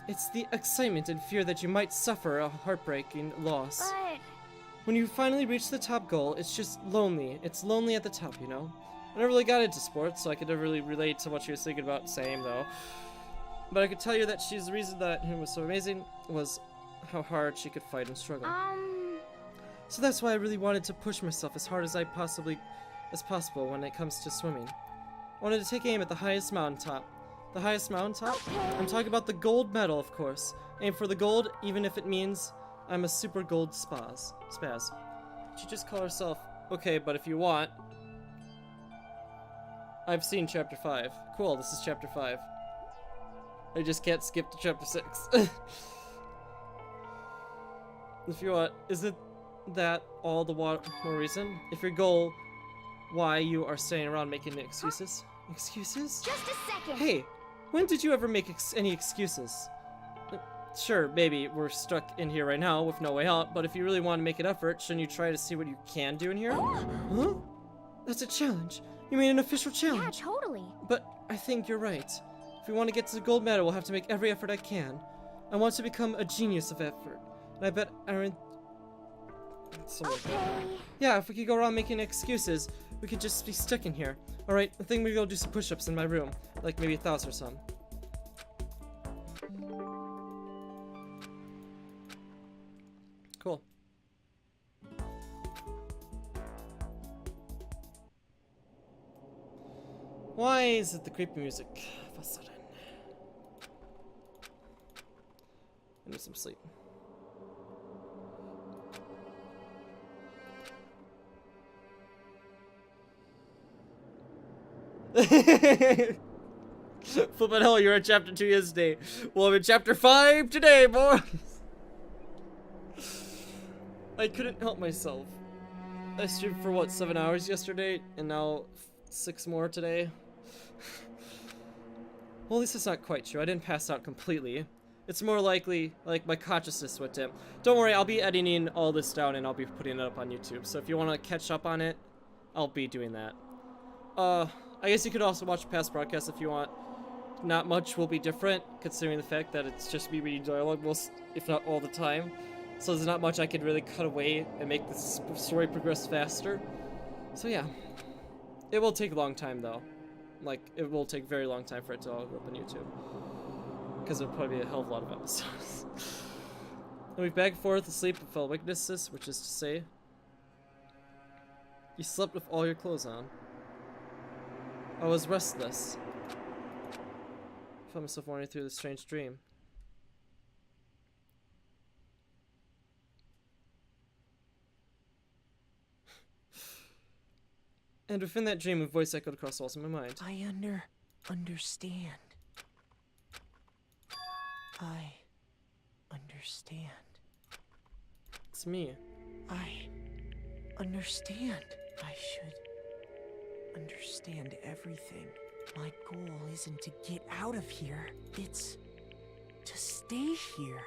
It's the excitement and fear that you might suffer a heartbreaking loss.
but
When you finally reach the top goal, it's just lonely. It's lonely at the top, you know? I never really got into sports, so I could never really relate to what she was thinking about saying, though. But I could tell you that she's the reason that him was so amazing was how hard she could fight and struggle. So that's why I really wanted to push myself as hard as possible when it comes to swimming. I wanted to take aim at the highest mountaintop. The highest mountaintop? I'm talking about the gold medal, of course. Aim for the gold, even if it means I'm a super gold spaz. She just call herself, okay, but if you want. I've seen chapter 5. Cool, this is chapter 5. I just can't skip to chapter 6. If you want, isn't that all the more reason? If your goal, why you are staying around making excuses? Excuses?
just a second.
Hey, when did you ever make any excuses? Sure, maybe we're stuck in here right now with no way out, but if you really want to make an effort, shouldn't you try to see what you can do in here? Huh? That's a challenge. You mean an official
Yeah,
challenge?
totally.
But I think you're right. If we want to get to the gold medal, we'll have to make every effort I can. I want to become a genius of effort. And I bet Aaron...
Okay.
Yeah, if we could go around making excuses, we could just be stuck in here. Alright, I think we go do some push-ups in my room. Like maybe 1,000 or some. Cool. Why is it the creepy music of a sudden? I need some sleep. Flippin' hell, you're at chapter 2 yesterday. Well, I'm in chapter 5 today, boys. I couldn't help myself. I streamed for what, 7 hours yesterday, and now 6 more today. Well, at least it's not quite true. I didn't pass out completely. It's more likely, like, my consciousness went dim. Don't worry, I'll be editing all this down and I'll be putting it up on YouTube. So if you want to catch up on it, I'll be doing that. I guess you could also watch past broadcasts if you want. Not much will be different, considering the fact that it's just me reading dialogue most, if not all the time. So there's not much I could really cut away and make this story progress faster. So yeah. It will take a long time though. Like, it will take a very long time for it to all go up on YouTube. Because it'll probably be a hell of a lot of episodes. And we back and forth asleep and fell weaknesses, which is to say, you slept with all your clothes on. I was restless. I found myself wandering through this strange dream. And within that dream, a voice echoed across the walls of my mind.
I understand. I understand.
It's me.
I understand. I should understand everything. My goal isn't to get out of here. It's to stay here.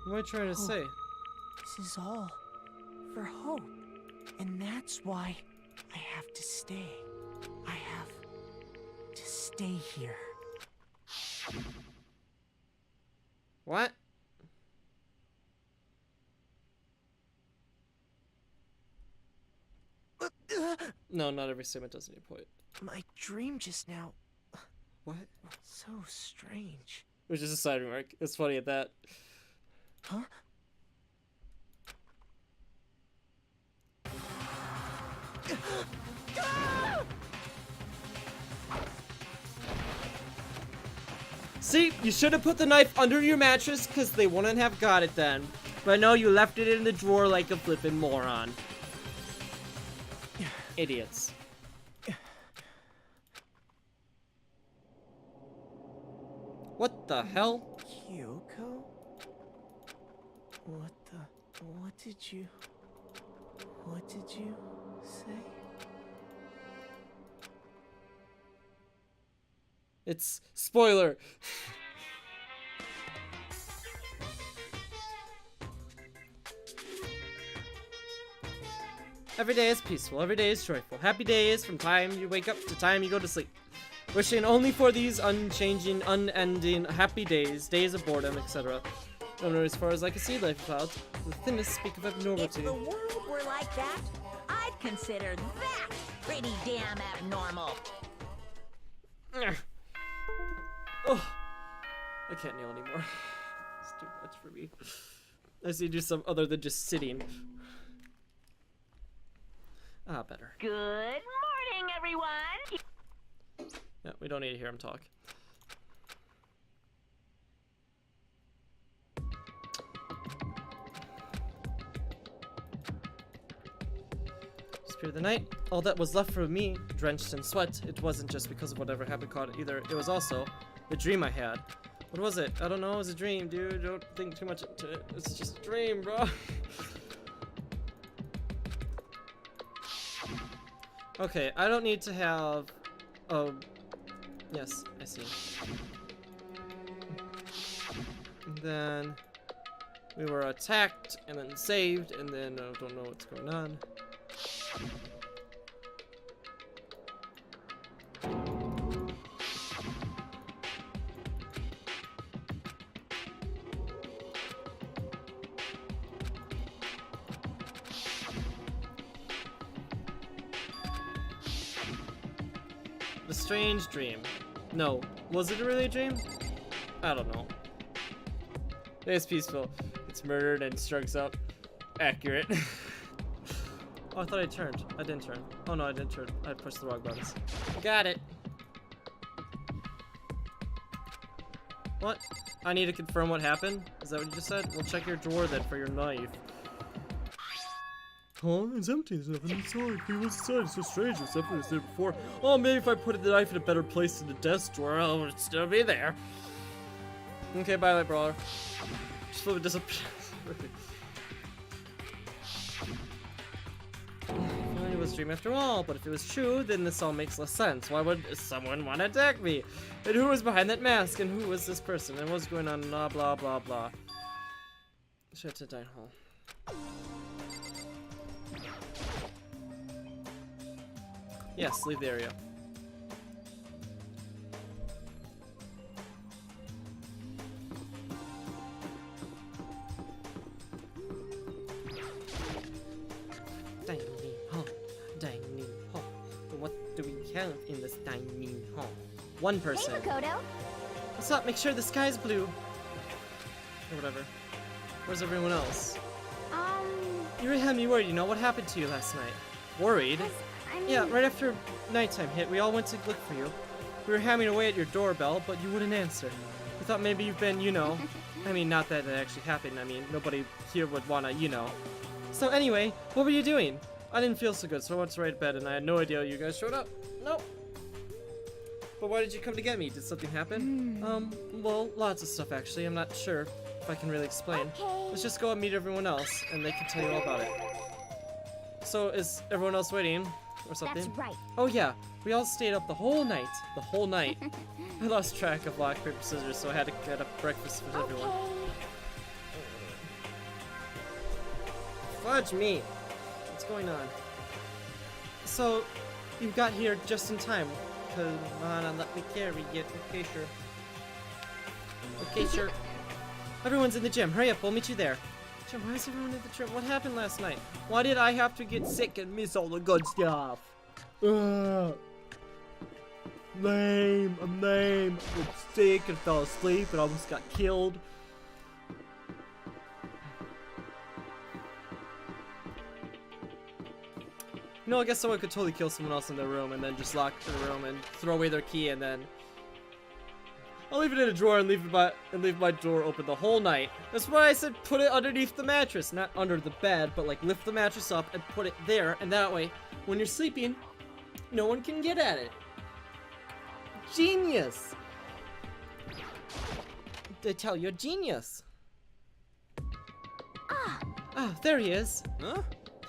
What am I trying to say?
This is all for hope. And that's why I have to stay. I have to stay here.
What? No, not every statement does need a point.
My dream just now,
What?
so strange.
It was just a side remark. It's funny at that.
Huh?
See, you should have put the knife under your mattress because they wouldn't have got it then. But no, you left it in the drawer like a flippin' moron. Idiots. What the hell?
Kyoko? What did you say?
It's spoiler. Every day is peaceful, every day is joyful. Happy days from time you wake up to time you go to sleep. Wishing only for these unchanging, unending, happy days, days of boredom, etc. No, as far as I can see, life clouds, the thinnest speak of
If
abnormality.
the world were like that, I'd consider that pretty damn abnormal.
Oh, I can't kneel anymore. It's too much for me. I just need to do some other than just sitting. Ah, better.
Good morning, everyone.
Yeah, we don't need to hear him talk. Disappeared the night. All that was left for me, drenched in sweat, it wasn't just because of whatever happened caught either. It was also the dream I had. What was it? I don't know. It was a dream, dude. Don't think too much into it. It's just a dream, bro. Okay, I don't need to have... Oh, yes, I see. And then we were attacked and then saved, and then I don't know what's going on. The strange dream. No, was it really a dream? I don't know. It's peaceful. It's murdered and strikes up. Accurate. Oh, I thought I turned. I didn't turn. Oh no, I didn't turn. I pushed the wrong buttons. Got it. What? I need to confirm what happened? Is that what you just said? We'll check your drawer then for your knife. Oh, it's empty. There's nothing inside. What's inside? It's so strange. Except for it was there before. Oh, maybe if I put the knife in a better place in the desk drawer, it would still be there. Okay, bye, light brawler. Just a little bit disappointed. It was a dream after all, but if it was true, then this all makes less sense. Why would someone want to attack me? And who was behind that mask? And who was this person? And what's going on? Blah, blah, blah, blah. Shut to dine hall. Yes, leave the area. Dining hall. Dining hall. What do we have in this dining hall? One person.
Hey, Makoto.
What's up? Make sure the sky's blue. Or whatever. Where's everyone else? You really had me worried, you know? What happened to you last night? Worried? Yeah, right after nighttime hit, we all went to look for you. We were hammering away at your doorbell, but you wouldn't answer. We thought maybe you've been, you know... I mean, not that it actually happened. I mean, nobody here would wanna, you know. So anyway, what were you doing? I didn't feel so good, so I went to right bed, and I had no idea you guys showed up. Nope. But why did you come to get me? Did something happen? Well, lots of stuff actually. I'm not sure if I can really explain. Let's just go and meet everyone else, and they can tell you all about it. So, is everyone else waiting? Or something?
That's right.
Oh yeah, we all stayed up the whole night. The whole night. I lost track of rock, paper, scissors, so I had to get up breakfast for everyone. Fudge me! What's going on? So, you got here just in time. Come on and let me carry it. Okay, sure. Okay, sure. Everyone's in the gym. Hurry up, we'll meet you there. Jim, why is everyone in the gym? What happened last night? Why did I have to get sick and miss all the good stuff? Lame. I'm lame. I was sick and fell asleep and almost got killed. No, I guess someone could totally kill someone else in their room and then just lock the room and throw away their key and then I'll leave it in a drawer and leave my door open the whole night. That's why I said put it underneath the mattress, not under the bed, but like lift the mattress up and put it there, and that way, when you're sleeping, no one can get at it. Genius! They tell you, genius. Ah, there he is.
Huh?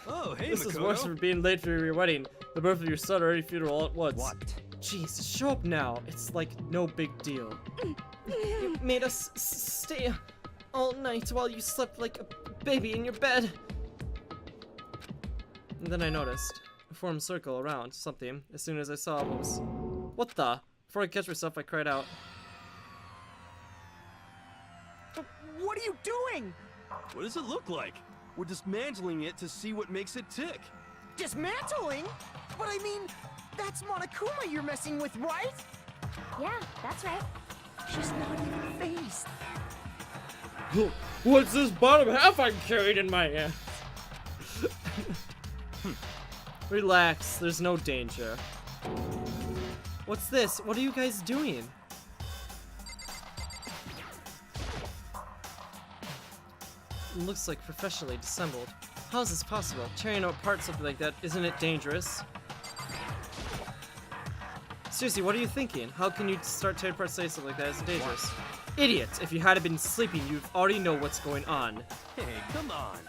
Oh, hey,
This
Makoto.
is worse for being late for your wedding, the birth of your son, or any funeral all at once.
What?
Jeez, show up now. It's like no big deal. You made us stay all night while you slept like a baby in your bed. And then I noticed a formed circle around something as soon as I saw what was. What the? Before I catch myself, I cried out.
What are you doing?
What does it look like? We're dismantling it to see what makes it tick.
Dismantling? But I mean, that's Monokuma you're messing with, right?
Yeah, that's right.
She's not even phased.
What's this bottom half I carried in my hand? Relax, there's no danger. What's this? What are you guys doing? It looks like professionally disassembled. How is this possible? Tearing apart something like that, isn't it dangerous? Seriously, what are you thinking? How can you start tearing apart something like that? Isn't dangerous? Idiot! If you had been sleeping, you'd already know what's going on.
Hey, come on.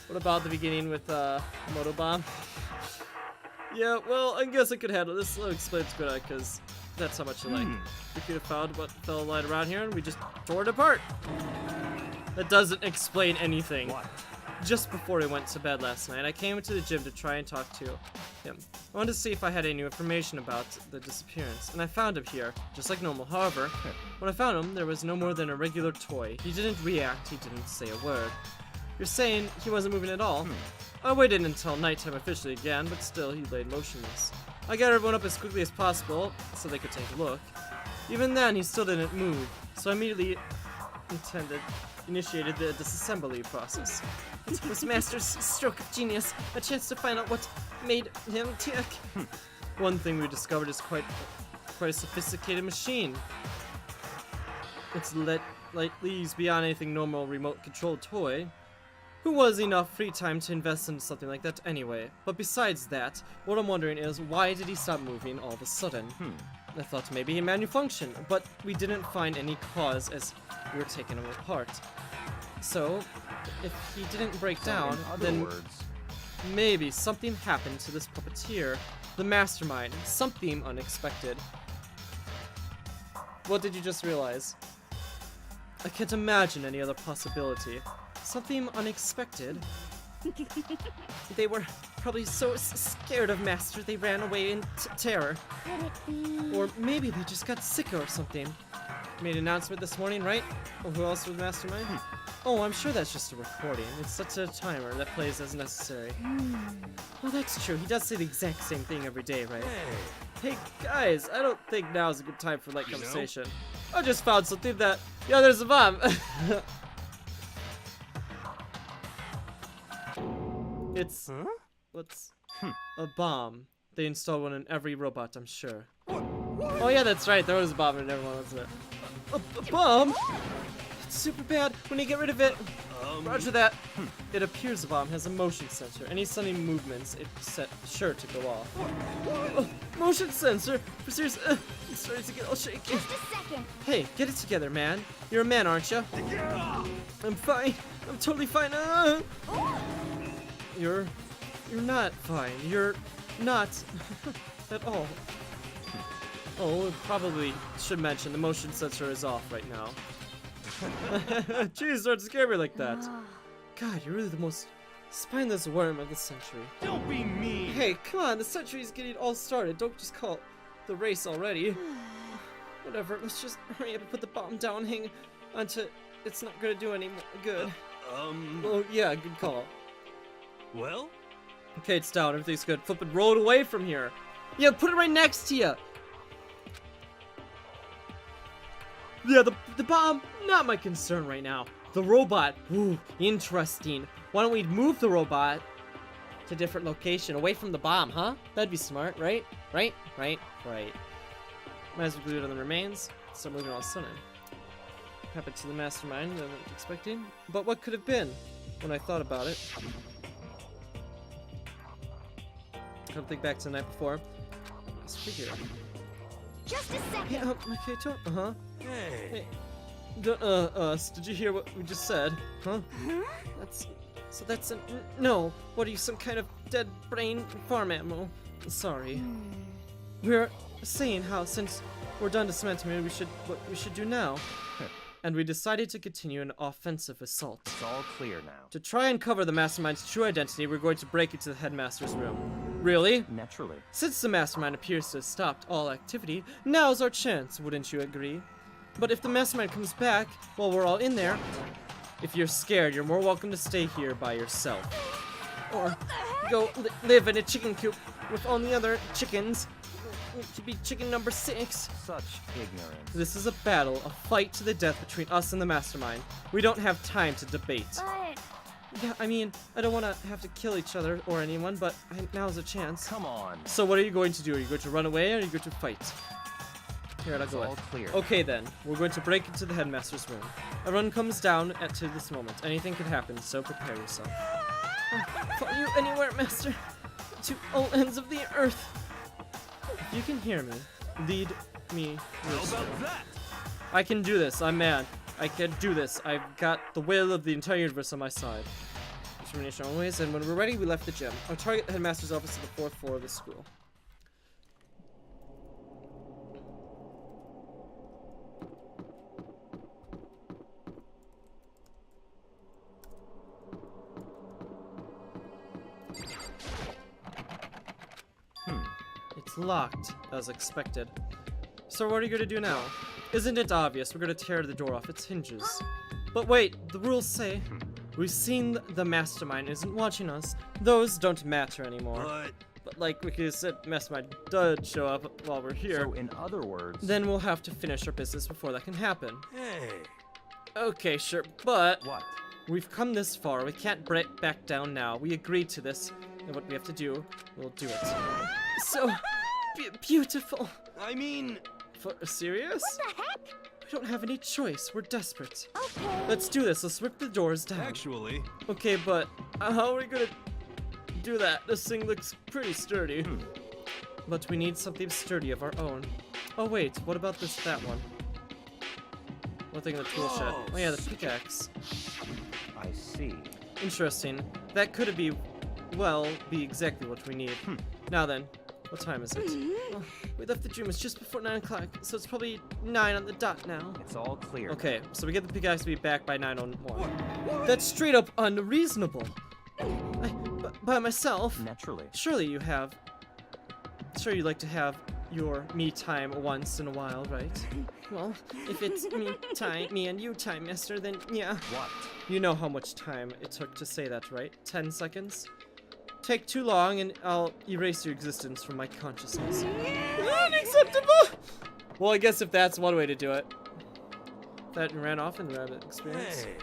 What about the beginning with Motobomb? Yeah, well, I guess I could handle this. I'll explain it to good because that's how much you like. We could have found what fell lying around here and we just tore it apart. That doesn't explain anything.
What?
Just before I went to bed last night, I came into the gym to try and talk to him. I wanted to see if I had any new information about the disappearance, and I found him here, just like normal. However, when I found him, there was no more than a regular toy. He didn't react, he didn't say a word. You're saying he wasn't moving at all? I waited until nighttime officially again, but still he laid motionless. I got everyone up as quickly as possible so they could take a look. Even then, he still didn't move, so I immediately initiated the disassembly process. It was Master's stroke of genius, a chance to find out what made him tick. One thing we discovered is quite a sophisticated machine. It's lightly used beyond anything normal remote-controlled toy. Who was enough free time to invest in something like that anyway? But besides that, what I'm wondering is, why did he stop moving all of a sudden? I thought maybe he malfunctioned, but we didn't find any cause as we were taking him apart. So, if he didn't break down,
In other
then
words,
maybe something happened to this puppeteer, the mastermind, something unexpected. What did you just realize? I can't imagine any other possibility. Something unexpected. They were probably so scared of Master they ran away in terror.
Could it be?
Or maybe they just got sick or something. Made an announcement this morning, right? Or who else was Mastermind? Oh, I'm sure that's just a recording. It's such a timer that plays as necessary. Well, that's true. He does say the exact same thing every day, right? Hey, guys, I don't think now's a good time for light conversation. I just found something that... Yeah, there's a bomb! It's... What's... A bomb. They installed one in every robot, I'm sure. Oh yeah, that's right. There was a bomb in everyone, wasn't it? A bomb? It's super bad when you get rid of it. Roger that. It appears the bomb has a motion sensor. Any sudden movements, it's sure to go off. Oh, motion sensor? For serious, I'm starting to get all shaky.
Just a second.
Hey, get it together, man. You're a man, aren't you? I'm fine. I'm totally fine. You're not fine. You're not at all. Oh, probably should mention the motion sensor is off right now. Jeez, don't scare me like that. God, you're really the most spineless worm of the century.
Don't be mean.
Hey, come on, the century's getting all started. Don't just call it the race already. Whatever, let's just hurry up and put the bomb down, hang onto it's not gonna do any more good. Oh yeah, good call.
Well?
Okay, it's down, everything's good. Flip and roll it away from here. Yeah, put it right next to you. Yeah, the bomb, not my concern right now. The robot, ooh, interesting. Why don't we move the robot to a different location, away from the bomb, huh? That'd be smart, right? Right. Might as well glue it on the remains. Start moving all of a sudden. Happened to the mastermind than expecting. But what could have been when I thought about it? I don't think back to the night before. Let's figure.
Just a second.
Yeah, okay, uh-huh.
Hey.
Hey. Us, did you hear what we just said? Huh? That's no, what are you, some kind of dead brain farm animal? Sorry. We're saying how, since we're done dismantling, what we should do now. And we decided to continue an offensive assault.
It's all clear now.
To try and cover the mastermind's true identity, we're going to break into the headmaster's room. Really?
Naturally.
Since the mastermind appears to have stopped all activity, now's our chance, wouldn't you agree? But if the mastermind comes back while we're all in there, if you're scared, you're more welcome to stay here by yourself. Or go live in a chicken coop with all the other chickens. To be chicken number 6.
Such ignorance.
This is a battle, a fight to the death between us and the mastermind. We don't have time to debate.
But
Yeah, I mean, I don't want to have to kill each other or anyone, but now's a chance.
Come on.
So what are you going to do? Are you going to run away or are you going to fight? Here, I'll
It's
go
all
with.
clear.
Okay then, we're going to break into the headmaster's room. Everyone comes down to this moment. Anything could happen, so prepare yourself. Follow you anywhere, master. To all ends of the earth. If you can hear me, lead me.
How about that?
I can do this. I'm mad. I can do this. I've got the will of the entire universe on my side. Determination always. And when we're ready, we left the gym. Our target headmaster's office is the 4th floor of the school. It's locked, as expected. So what are you going to do now? Isn't it obvious? We're going to tear the door off its hinges. But wait, the rules say we've seen the mastermind isn't watching us. Those don't matter anymore. But like we said, mastermind does show up while we're here.
So in other words,
Then we'll have to finish our business before that can happen.
Hey.
Okay, sure, but
what?
we've come this far. We can't back down now. We agreed to this, and what we have to do, we'll do it. So beautiful.
I mean,
Serious?
what the heck?
We don't have any choice. We're desperate.
Okay.
Let's do this. Let's rip the doors down.
actually,
Okay, but how are we gonna do that? This thing looks pretty sturdy. But we need something sturdy of our own. Oh wait, what about that one? One thing in the tool shed. Oh yeah, the pickaxe.
I see.
Interesting. That could be exactly what we need. Now then, what time is it? Oh, we left the gym. It's just before 9 o'clock, so it's probably 9 on the dot now.
It's all clear.
Okay, so we get the pickaxe to be back by 9:01. That's straight up unreasonable. By myself.
Naturally.
Surely you like to have your me time once in a while, right? Well, if it's me and you time, mister, then yeah.
What?
You know how much time it took to say that, right? 10 seconds? Take too long and I'll erase your existence from my consciousness. Unacceptable! Well, I guess if that's one way to do it. That ran off in the rabbit experience.
hey.